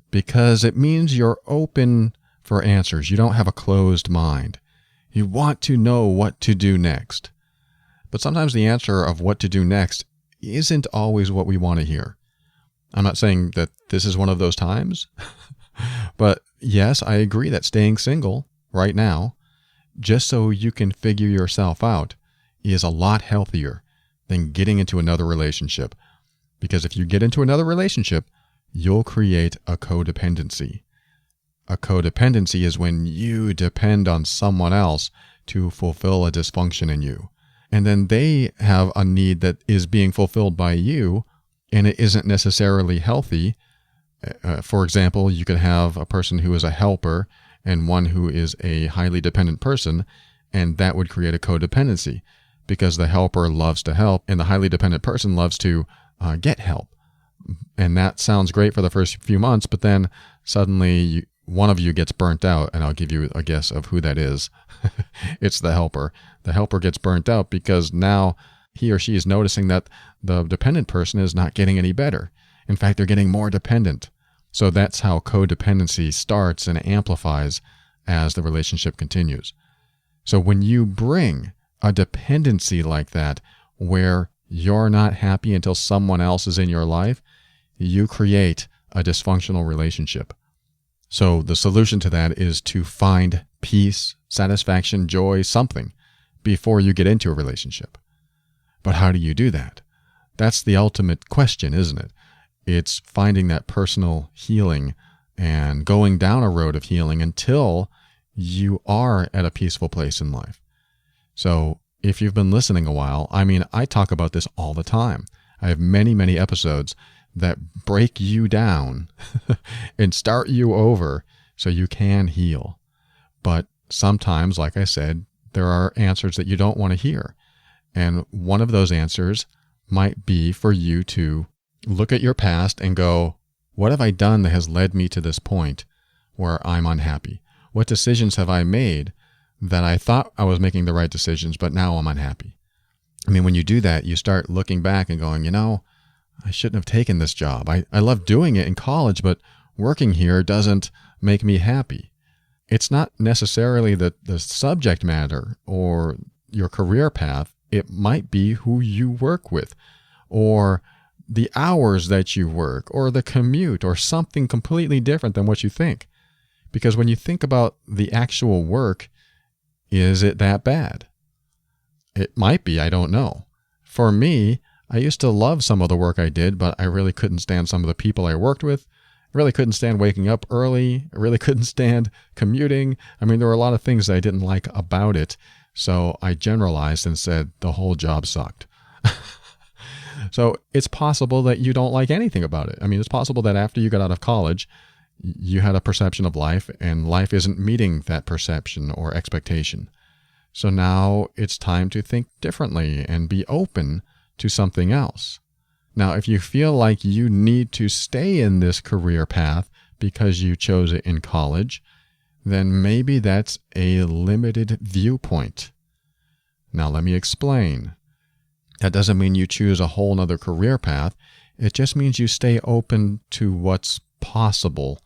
because it means you're open for answers. You don't have a closed mind. You want to know what to do next. But sometimes the answer of what to do next isn't always what we want to hear. I'm not saying that this is one of those times, but yes, I agree that staying single right now, just so you can figure yourself out, is a lot healthier than getting into another relationship. Because if you get into another relationship, you'll create a codependency. A codependency is when you depend on someone else to fulfill a dysfunction in you. And then they have a need that is being fulfilled by you, and it isn't necessarily healthy. For example, you could have a person who is a helper and one who is a highly dependent person, and that would create a codependency because the helper loves to help and the highly dependent person loves to get help. And that sounds great for the first few months, but then suddenly one of you gets burnt out, and I'll give you a guess of who that is. It's the helper. The helper gets burnt out because now he or she is noticing that the dependent person is not getting any better. In fact, they're getting more dependent. So that's how codependency starts and amplifies as the relationship continues. So when you bring a dependency like that, where you're not happy until someone else is in your life, you create a dysfunctional relationship. So the solution to that is to find peace, satisfaction, joy, something before you get into a relationship. But how do you do that? That's the ultimate question, isn't it? It's finding that personal healing and going down a road of healing until you are at a peaceful place in life. So if you've been listening a while, I talk about this all the time. I have many, many episodes that break you down and start you over so you can heal. But sometimes, like I said, there are answers that you don't want to hear. And one of those answers might be for you to look at your past and go, what have I done that has led me to this point where I'm unhappy? What decisions have I made that I thought I was making the right decisions, but now I'm unhappy? When you do that, you start looking back and going, I shouldn't have taken this job. I love doing it in college, but working here doesn't make me happy. It's not necessarily the subject matter or your career path. It might be who you work with, or the hours that you work, or the commute, or something completely different than what you think. Because when you think about the actual work, is it that bad? It might be, I don't know. For me, I used to love some of the work I did, but I really couldn't stand some of the people I worked with. I really couldn't stand waking up early. I really couldn't stand commuting. There were a lot of things that I didn't like about it. So I generalized and said the whole job sucked. So it's possible that you don't like anything about it. It's possible that after you got out of college, you had a perception of life and life isn't meeting that perception or expectation. So now it's time to think differently and be open to something else. Now, if you feel like you need to stay in this career path because you chose it in college, then maybe that's a limited viewpoint. Now, let me explain. That doesn't mean you choose a whole nother career path. It just means you stay open to what's possible,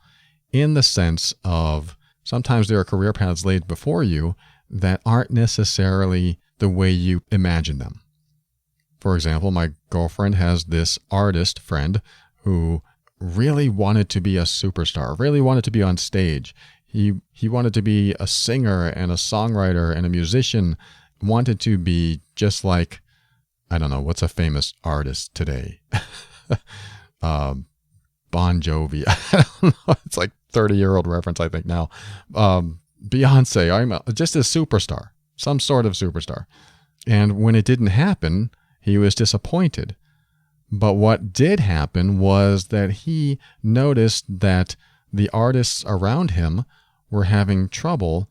in the sense of sometimes there are career paths laid before you that aren't necessarily the way you imagine them. For example, my girlfriend has this artist friend who really wanted to be a superstar, really wanted to be on stage. He wanted to be a singer and a songwriter and a musician, wanted to be just like, I don't know, what's a famous artist today? Bon Jovi. I don't know. It's like 30-year-old reference, I think now. Beyonce, just a superstar, some sort of superstar. And when it didn't happen, he was disappointed. But what did happen was that he noticed that the artists around him were having trouble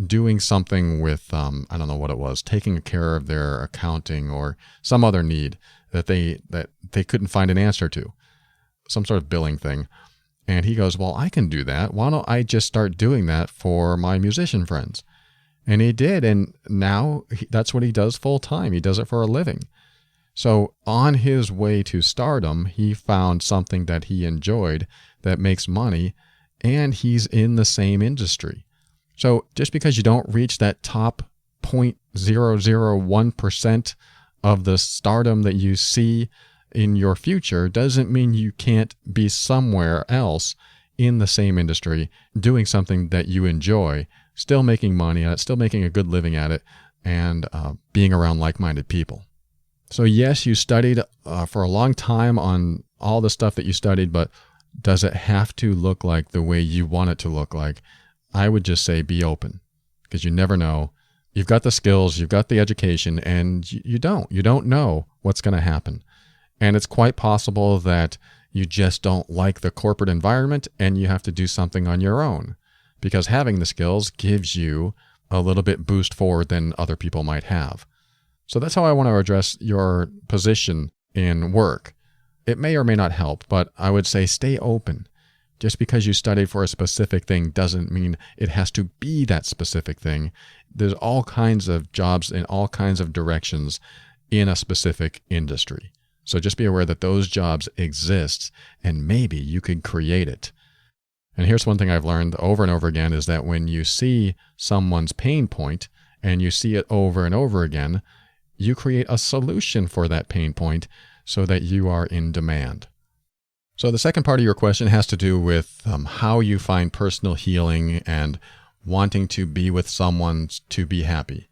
doing something with, I don't know what it was, taking care of their accounting or some other need that they couldn't find an answer to, some sort of billing thing. And he goes, well, I can do that. Why don't I just start doing that for my musician friends? And he did. And now that's what he does full time. He does it for a living. So on his way to stardom, he found something that he enjoyed that makes money, and he's in the same industry. So just because you don't reach that top 0.001% of the stardom that you see in your future doesn't mean you can't be somewhere else in the same industry doing something that you enjoy, still making money at it, still making a good living at it, and being around like-minded people. So yes, you studied for a long time on all the stuff that you studied, but does it have to look like the way you want it to look like? I would just say be open, because you never know. You've got the skills, you've got the education, and you don't know what's going to happen. And it's quite possible that you just don't like the corporate environment and you have to do something on your own, because having the skills gives you a little bit boost forward than other people might have. So that's how I want to address your position in work. It may or may not help, but I would say stay open. Just because you studied for a specific thing doesn't mean it has to be that specific thing. There's all kinds of jobs in all kinds of directions in a specific industry. So just be aware that those jobs exist, and maybe you could create it. And here's one thing I've learned over and over again is that when you see someone's pain point and you see it over and over again, you create a solution for that pain point so that you are in demand. So the second part of your question has to do with how you find personal healing and wanting to be with someone to be happy.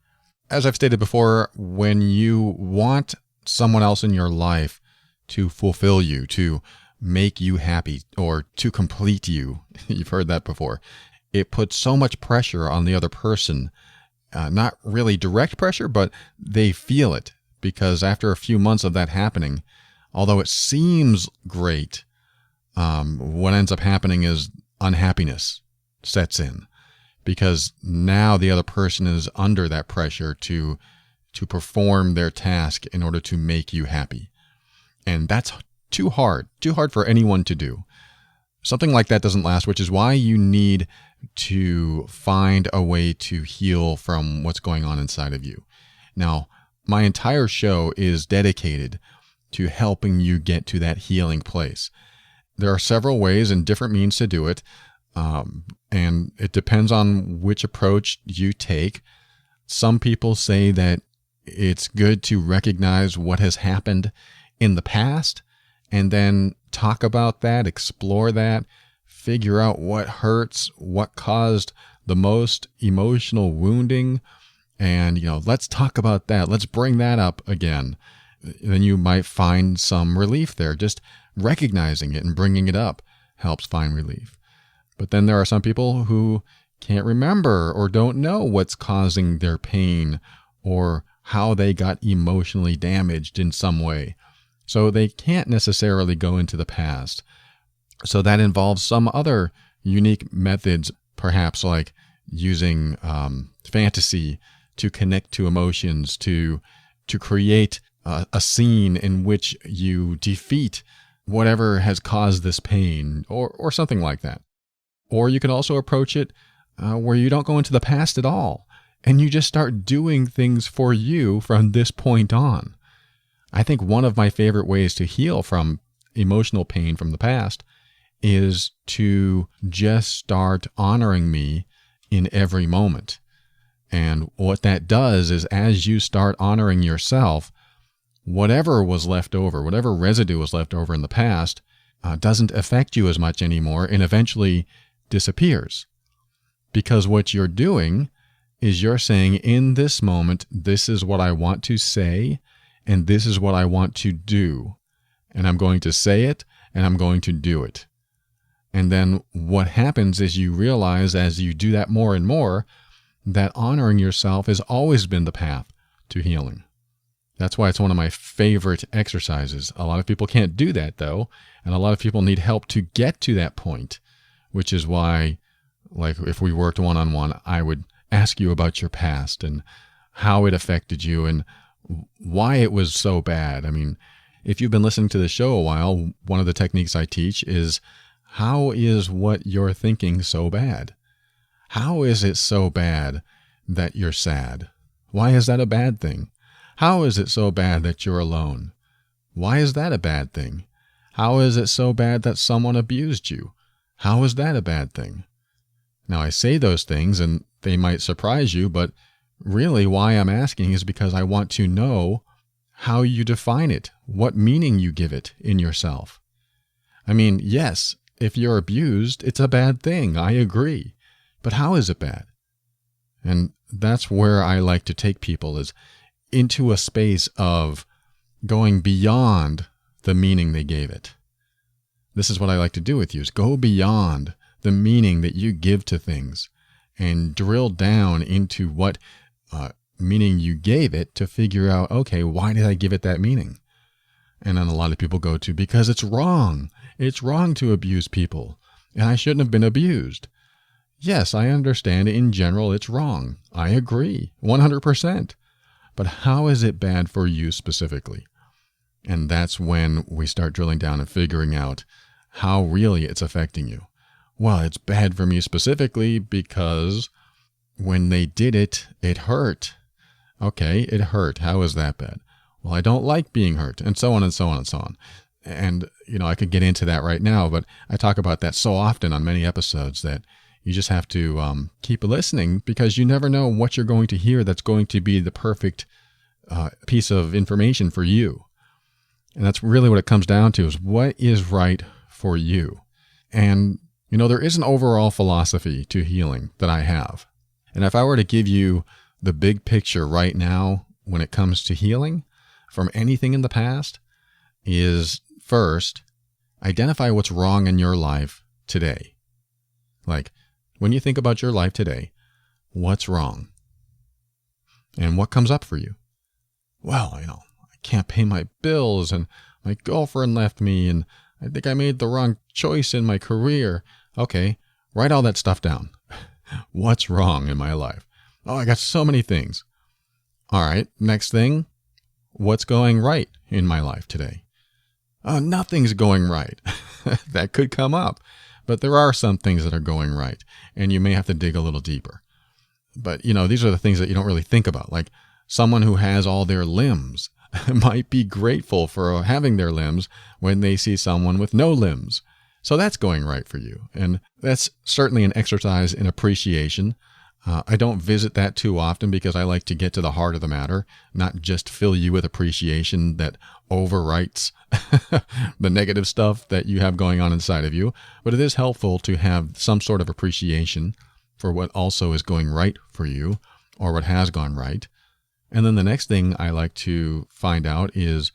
As I've stated before, when you want someone else in your life to fulfill you, to make you happy, or to complete you, you've heard that before, it puts so much pressure on the other person. Not really direct pressure, but they feel it, because after a few months of that happening, although it seems great, what ends up happening is unhappiness sets in, because now the other person is under that pressure to perform their task in order to make you happy. And that's too hard for anyone to do. Something like that doesn't last, which is why you need to find a way to heal from what's going on inside of you. Now, my entire show is dedicated to helping you get to that healing place. There are several ways and different means to do it, and it depends on which approach you take. Some people say that it's good to recognize what has happened in the past and then talk about that, explore that, figure out what hurts, what caused the most emotional wounding, and let's talk about that. Let's bring that up again. Then you might find some relief there. Just recognizing it and bringing it up helps find relief. But then there are some people who can't remember or don't know what's causing their pain or how they got emotionally damaged in some way. So they can't necessarily go into the past. So that involves some other unique methods, perhaps like using fantasy to connect to emotions, to create a scene in which you defeat whatever has caused this pain, or something like that. Or you can also approach it where you don't go into the past at all, and you just start doing things for you from this point on. I think one of my favorite ways to heal from emotional pain from the past is to just start honoring me in every moment. And what that does is, as you start honoring yourself, whatever was left over, whatever residue was left over in the past, doesn't affect you as much anymore and eventually disappears. Because what you're doing is you're saying, in this moment, this is what I want to say, and this is what I want to do. And I'm going to say it, and I'm going to do it. And then what happens is you realize as you do that more and more, that honoring yourself has always been the path to healing. That's why it's one of my favorite exercises. A lot of people can't do that, though, and a lot of people need help to get to that point, which is why, like, if we worked one-on-one, I would ask you about your past and how it affected you and why it was so bad. I mean, if you've been listening to the show a while, one of the techniques I teach is, how is what you're thinking so bad? How is it so bad that you're sad? Why is that a bad thing? How is it so bad that you're alone? Why is that a bad thing? How is it so bad that someone abused you? How is that a bad thing? Now, I say those things and they might surprise you, but really why I'm asking is because I want to know how you define it, what meaning you give it in yourself. I mean, yes, if you're abused, it's a bad thing. I agree. But how is it bad? And that's where I like to take people, is into a space of going beyond the meaning they gave it. This is what I like to do with you, is go beyond the meaning that you give to things and drill down into what meaning you gave it to figure out, okay, why did I give it that meaning? And then a lot of people go to, because it's wrong. It's wrong to abuse people, and I shouldn't have been abused. Yes, I understand in general it's wrong. I agree, 100%. But how is it bad for you specifically? And that's when we start drilling down and figuring out how really it's affecting you. Well, it's bad for me specifically because when they did it, it hurt. Okay, it hurt. How is that bad? Well, I don't like being hurt, and so on and so on and so on. And, I could get into that right now, but I talk about that so often on many episodes that you just have to keep listening, because you never know what you're going to hear that's going to be the perfect piece of information for you. And that's really what it comes down to, is what is right for you. And, there is an overall philosophy to healing that I have. And if I were to give you the big picture right now when it comes to healing from anything in the past, is first, identify what's wrong in your life today. Like, when you think about your life today, what's wrong? And what comes up for you? Well, I can't pay my bills, and my girlfriend left me, and I think I made the wrong choice in my career. Okay, write all that stuff down. What's wrong in my life? Oh, I got so many things. All right, next thing, what's going right in my life today? Oh, nothing's going right. That could come up. But there are some things that are going right, and you may have to dig a little deeper. But, these are the things that you don't really think about. Like, someone who has all their limbs might be grateful for having their limbs when they see someone with no limbs. So that's going right for you. And that's certainly an exercise in appreciation. I don't visit that too often because I like to get to the heart of the matter, not just fill you with appreciation that overwrites the negative stuff that you have going on inside of you. But it is helpful to have some sort of appreciation for what also is going right for you, or what has gone right. And then the next thing I like to find out is,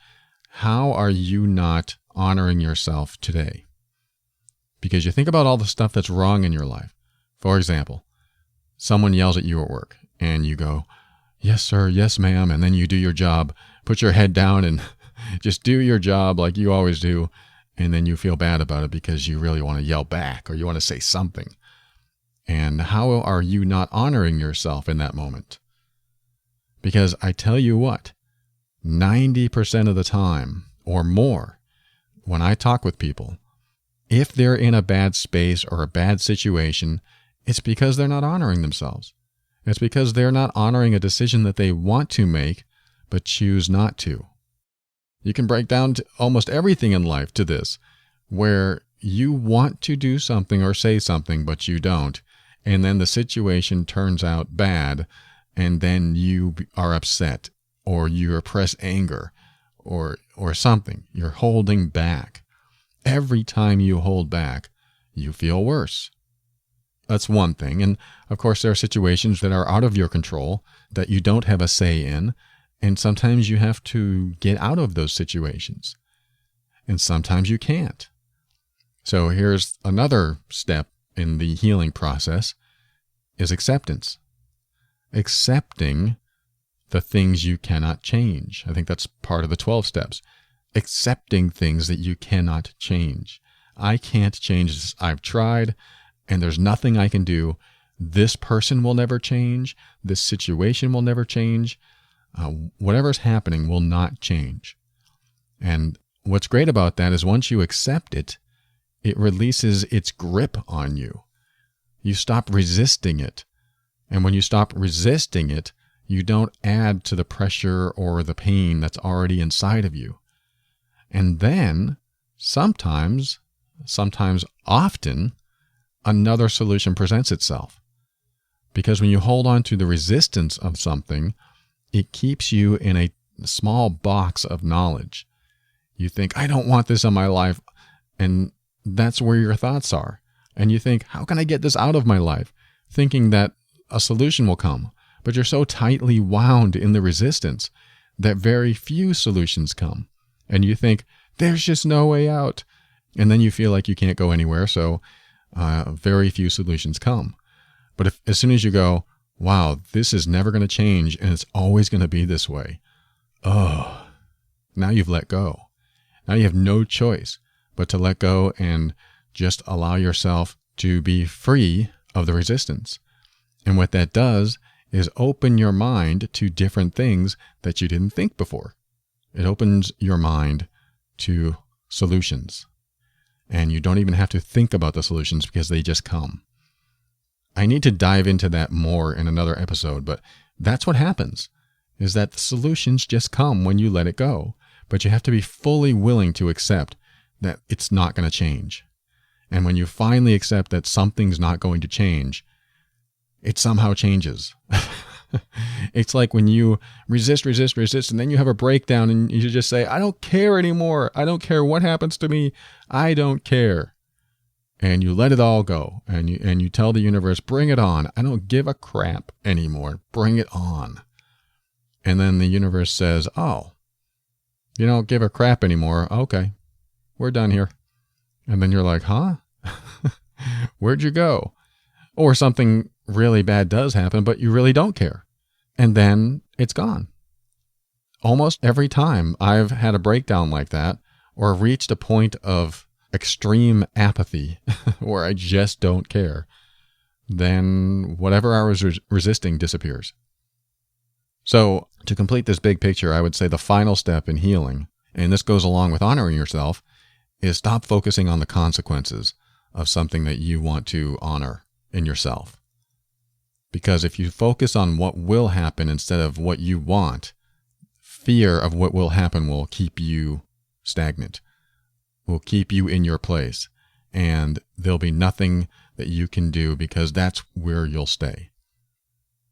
how are you not honoring yourself today? Because you think about all the stuff that's wrong in your life. For example, someone yells at you at work and you go, yes, sir, yes, ma'am. And then you do your job, put your head down and just do your job like you always do. And then you feel bad about it because you really want to yell back or you want to say something. And how are you not honoring yourself in that moment? Because I tell you what, 90% of the time or more, when I talk with people, if they're in a bad space or a bad situation, it's because they're not honoring themselves. It's because they're not honoring a decision that they want to make, but choose not to. You can break down to almost everything in life to this, where you want to do something or say something, but you don't. And then the situation turns out bad, and then you are upset, or you repress anger, or something. You're holding back. Every time you hold back, you feel worse. That's one thing. And of course, there are situations that are out of your control that you don't have a say in. And sometimes you have to get out of those situations. And sometimes you can't. So here's another step in the healing process is acceptance. Accepting the things you cannot change. I think that's part of the 12 steps. Accepting things that you cannot change. I can't change this. I've tried, and there's nothing I can do. This person will never change. This situation will never change. Whatever's happening will not change. And what's great about that is once you accept it, it releases its grip on you. You stop resisting it. And when you stop resisting it, you don't add to the pressure or the pain that's already inside of you. And then, sometimes often, another solution presents itself. Because when you hold on to the resistance of something, it keeps you in a small box of knowledge. You think, I don't want this in my life. And that's where your thoughts are. And you think, how can I get this out of my life? Thinking that a solution will come. But you're so tightly wound in the resistance that very few solutions come. And you think, there's just no way out. And then you feel like you can't go anywhere, so very few solutions come. But as soon as you go, wow, this is never going to change, and it's always going to be this way. Oh, now you've let go. Now you have no choice but to let go and just allow yourself to be free of the resistance. And what that does is open your mind to different things that you didn't think before. It opens your mind to solutions. And you don't even have to think about the solutions because they just come. I need to dive into that more in another episode, but that's what happens, is that the solutions just come when you let it go. But you have to be fully willing to accept that it's not going to change. And when you finally accept that something's not going to change, it somehow changes. It's like when you resist, and then you have a breakdown and you just say, I don't care anymore. I don't care what happens to me. I don't care. And you let it all go. And you tell the universe, bring it on. I don't give a crap anymore. Bring it on. And then the universe says, oh, you don't give a crap anymore. Okay, we're done here. And then you're like, huh? Where'd you go? Or something really bad does happen, but you really don't care. And then it's gone. Almost every time I've had a breakdown like that, or reached a point of extreme apathy where I just don't care, then whatever I was resisting disappears. So to complete this big picture, I would say the final step in healing, and this goes along with honoring yourself, is stop focusing on the consequences of something that you want to honor in yourself. Because if you focus on what will happen instead of what you want, fear of what will happen will keep you stagnant, will keep you in your place, and there'll be nothing that you can do because that's where you'll stay.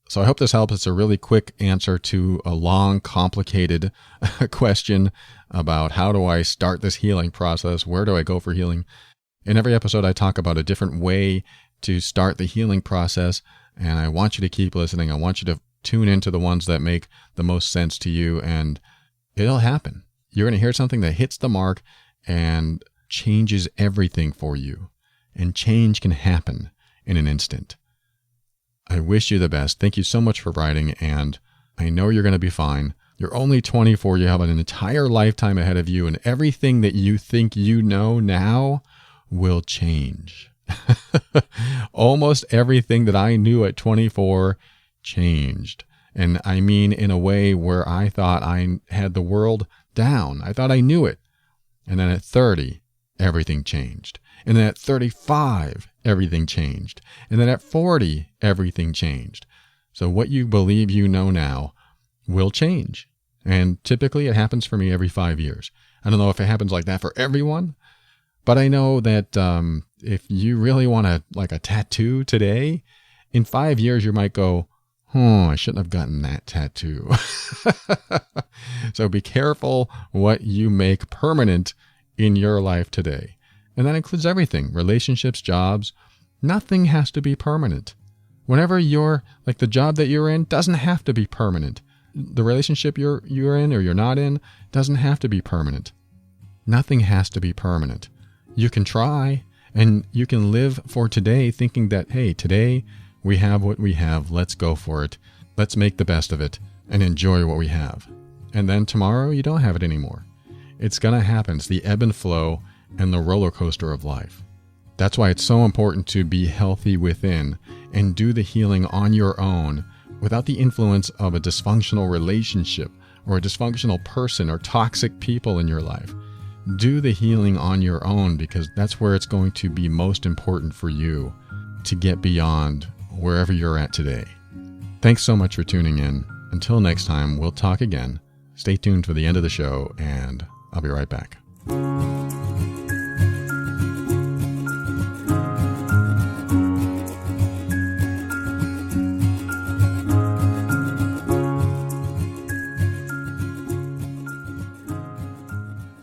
So I hope this helps. It's a really quick answer to a long, complicated question about how do I start this healing process? Where do I go for healing? In every episode, I talk about a different way to start the healing process, and I want you to keep listening. I want you to tune into the ones that make the most sense to you, and it'll happen. You're going to hear something that hits the mark and changes everything for you, and change can happen in an instant. I wish you the best. Thank you so much for writing, and I know you're going to be fine. You're only 24. You have an entire lifetime ahead of you, and everything that you think you know now will change. Almost everything that I knew at 24 changed. And I mean in a way where I thought I had the world down. I thought I knew it. And then at 30, everything changed. And then at 35, everything changed. And then at 40, everything changed. So what you believe you know now will change. And typically it happens for me every 5 years. I don't know if it happens like that for everyone, but I know that if you really want a tattoo today, in 5 years you might go, I shouldn't have gotten that tattoo. So be careful what you make permanent in your life today. And that includes everything, relationships, jobs. Nothing has to be permanent. Whenever you're, like the job that you're in doesn't have to be permanent. The relationship you're in or you're not in doesn't have to be permanent. Nothing has to be permanent. You can try, And you can live for today thinking that, hey, today we have what we have. Let's go for it. Let's make the best of it and enjoy what we have. And then tomorrow you don't have it anymore. It's going to happen. It's the ebb and flow and the roller coaster of life. That's why it's so important to be healthy within and do the healing on your own without the influence of a dysfunctional relationship or a dysfunctional person or toxic people in your life. Do the healing on your own, because that's where it's going to be most important for you to get beyond wherever you're at today. Thanks so much for tuning in. Until next time, we'll talk again. Stay tuned for the end of the show, and I'll be right back.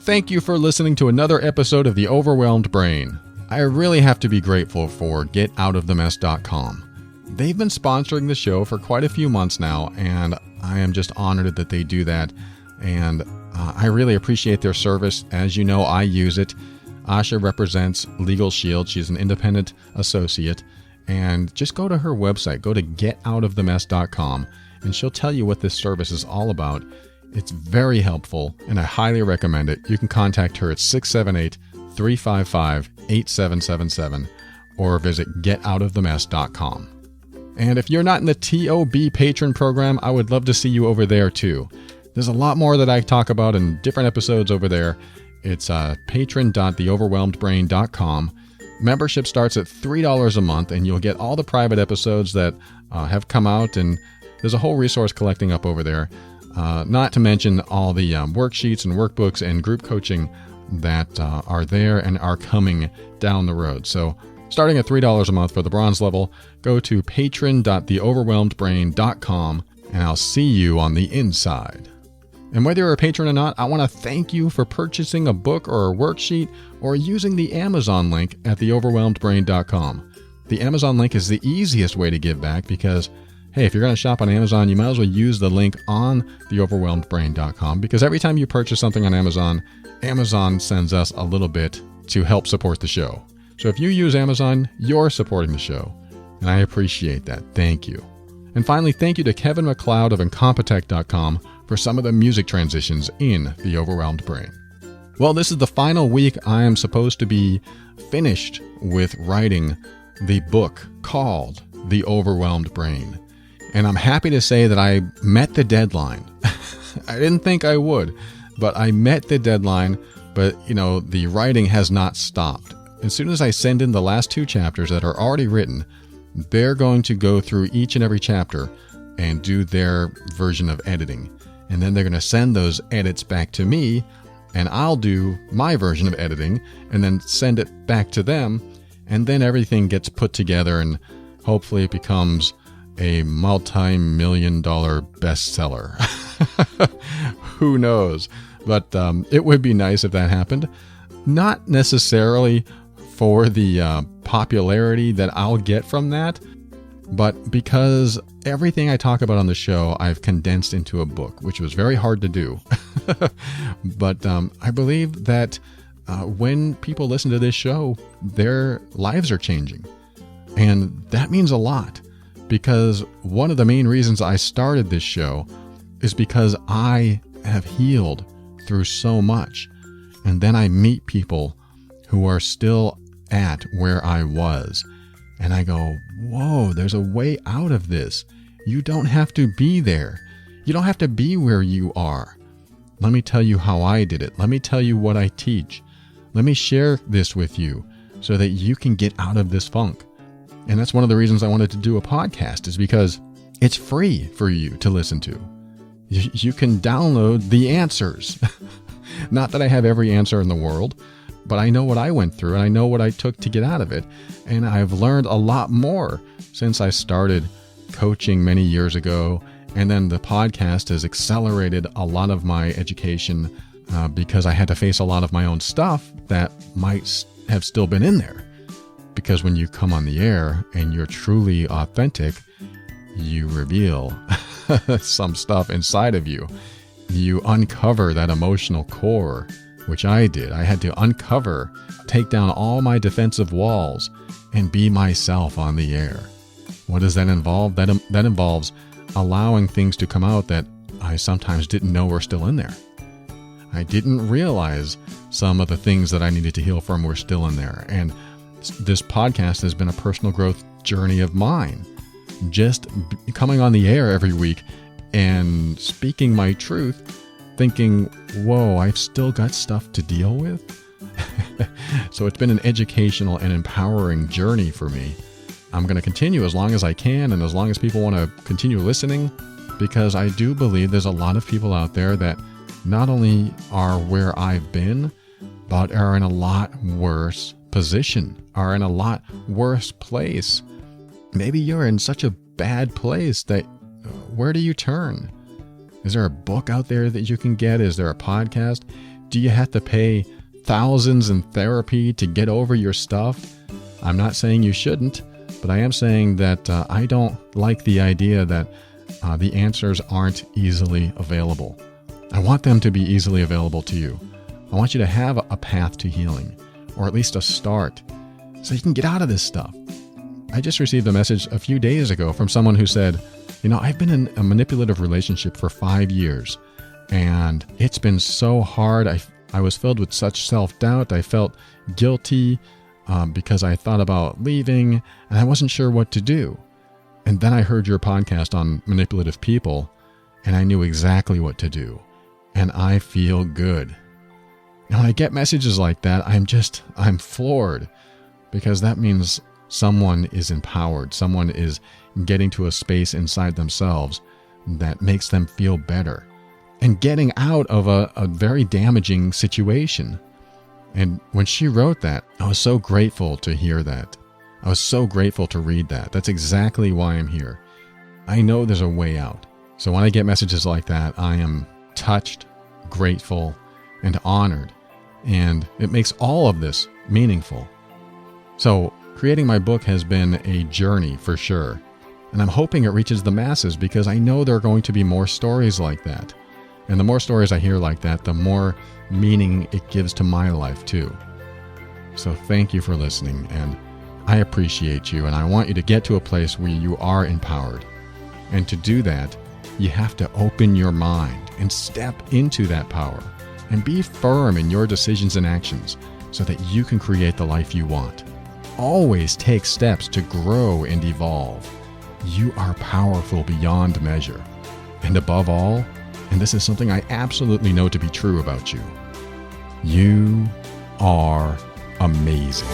Thank you for listening to another episode of The Overwhelmed Brain. I really have to be grateful for GetOutOfTheMess.com. They've been sponsoring the show for quite a few months now, and I am just honored that they do that. And I really appreciate their service. As you know, I use it. Asha represents Legal Shield. She's an independent associate. And just go to her website. Go to GetOutOfTheMess.com, and she'll tell you what this service is all about. It's very helpful, and I highly recommend it. You can contact her at 678-355-8777 or visit GetOutOfTheMess.com. And if you're not in the TOB patron program, I would love to see you over there too. There's a lot more that I talk about in different episodes over there. It's patron.theoverwhelmedbrain.com. Membership starts at $3 a month, and you'll get all the private episodes that have come out, and there's a whole resource collecting up over there. Not to mention all the worksheets and workbooks and group coaching that are there and are coming down the road. So starting at $3 a month for the bronze level, go to patron.theoverwhelmedbrain.com, and I'll see you on the inside. And whether you're a patron or not, I want to thank you for purchasing a book or a worksheet or using the Amazon link at theoverwhelmedbrain.com. The Amazon link is the easiest way to give back because, hey, if you're going to shop on Amazon, you might as well use the link on theoverwhelmedbrain.com, because every time you purchase something on Amazon, Amazon sends us a little bit to help support the show. So if you use Amazon, you're supporting the show, and I appreciate that. Thank you. And finally, thank you to Kevin MacLeod of Incompetech.com for some of the music transitions in The Overwhelmed Brain. Well, this is the final week I am supposed to be finished with writing the book called The Overwhelmed Brain. And I'm happy to say that I met the deadline. I didn't think I would, but I met the deadline. But, the writing has not stopped. As soon as I send in the last 2 chapters that are already written, they're going to go through each and every chapter and do their version of editing. And then they're going to send those edits back to me, and I'll do my version of editing and then send it back to them. And then everything gets put together, and hopefully it becomes a multi-million-dollar bestseller. Who knows? But it would be nice if that happened. Not necessarily for the popularity that I'll get from that, but because everything I talk about on the show, I've condensed into a book, which was very hard to do. But I believe that when people listen to this show, their lives are changing. And that means a lot. Because one of the main reasons I started this show is because I have healed through so much. And then I meet people who are still at where I was. And I go, whoa, there's a way out of this. You don't have to be there. You don't have to be where you are. Let me tell you how I did it. Let me tell you what I teach. Let me share this with you so that you can get out of this funk. And that's one of the reasons I wanted to do a podcast, is because it's free for you to listen to. You can download the answers. Not that I have every answer in the world, but I know what I went through and I know what I took to get out of it. And I've learned a lot more since I started coaching many years ago. And then the podcast has accelerated a lot of my education because I had to face a lot of my own stuff that might have still been in there. Because when you come on the air and you're truly authentic, you reveal some stuff inside of you. You uncover that emotional core, which I did. I had to uncover take down all my defensive walls, and be myself on the air. What does that involve? That involves allowing things to come out that I sometimes didn't know were still in there. I didn't realize some of the things that I needed to heal from were still in there. And this podcast has been a personal growth journey of mine. Just coming on the air every week and speaking my truth, thinking, whoa, I've still got stuff to deal with. So it's been an educational and empowering journey for me. I'm going to continue as long as I can and as long as people want to continue listening, because I do believe there's a lot of people out there that not only are where I've been, but are in a lot worse position, are in a lot worse place. Maybe you're in such a bad place that where do you turn? Is there a book out there that you can get? Is there a podcast? Do you have to pay thousands in therapy to get over your stuff? I'm not saying you shouldn't, but I am saying that I don't like the idea that the answers aren't easily available. I want them to be easily available to you. I want you to have a path to healing, or at least a start, so you can get out of this stuff. I just received a message a few days ago from someone who said, I've been in a manipulative relationship for 5 years, and it's been so hard. I was filled with such self-doubt. I felt guilty because I thought about leaving, and I wasn't sure what to do. And then I heard your podcast on manipulative people, and I knew exactly what to do. And I feel good. And when I get messages like that, I'm floored, because that means someone is empowered. Someone is getting to a space inside themselves that makes them feel better and getting out of a very damaging situation. And when she wrote that, I was so grateful to hear that. I was so grateful to read that. That's exactly why I'm here. I know there's a way out. So when I get messages like that, I am touched, grateful, and honored. And it makes all of this meaningful. So creating my book has been a journey for sure. And I'm hoping it reaches the masses, because I know there are going to be more stories like that. And the more stories I hear like that, the more meaning it gives to my life too. So thank you for listening, and I appreciate you, and I want you to get to a place where you are empowered. And to do that, you have to open your mind and step into that power and be firm in your decisions and actions so that you can create the life you want. Always take steps to grow and evolve. You are powerful beyond measure. And above all, and this is something I absolutely know to be true about you, you are amazing.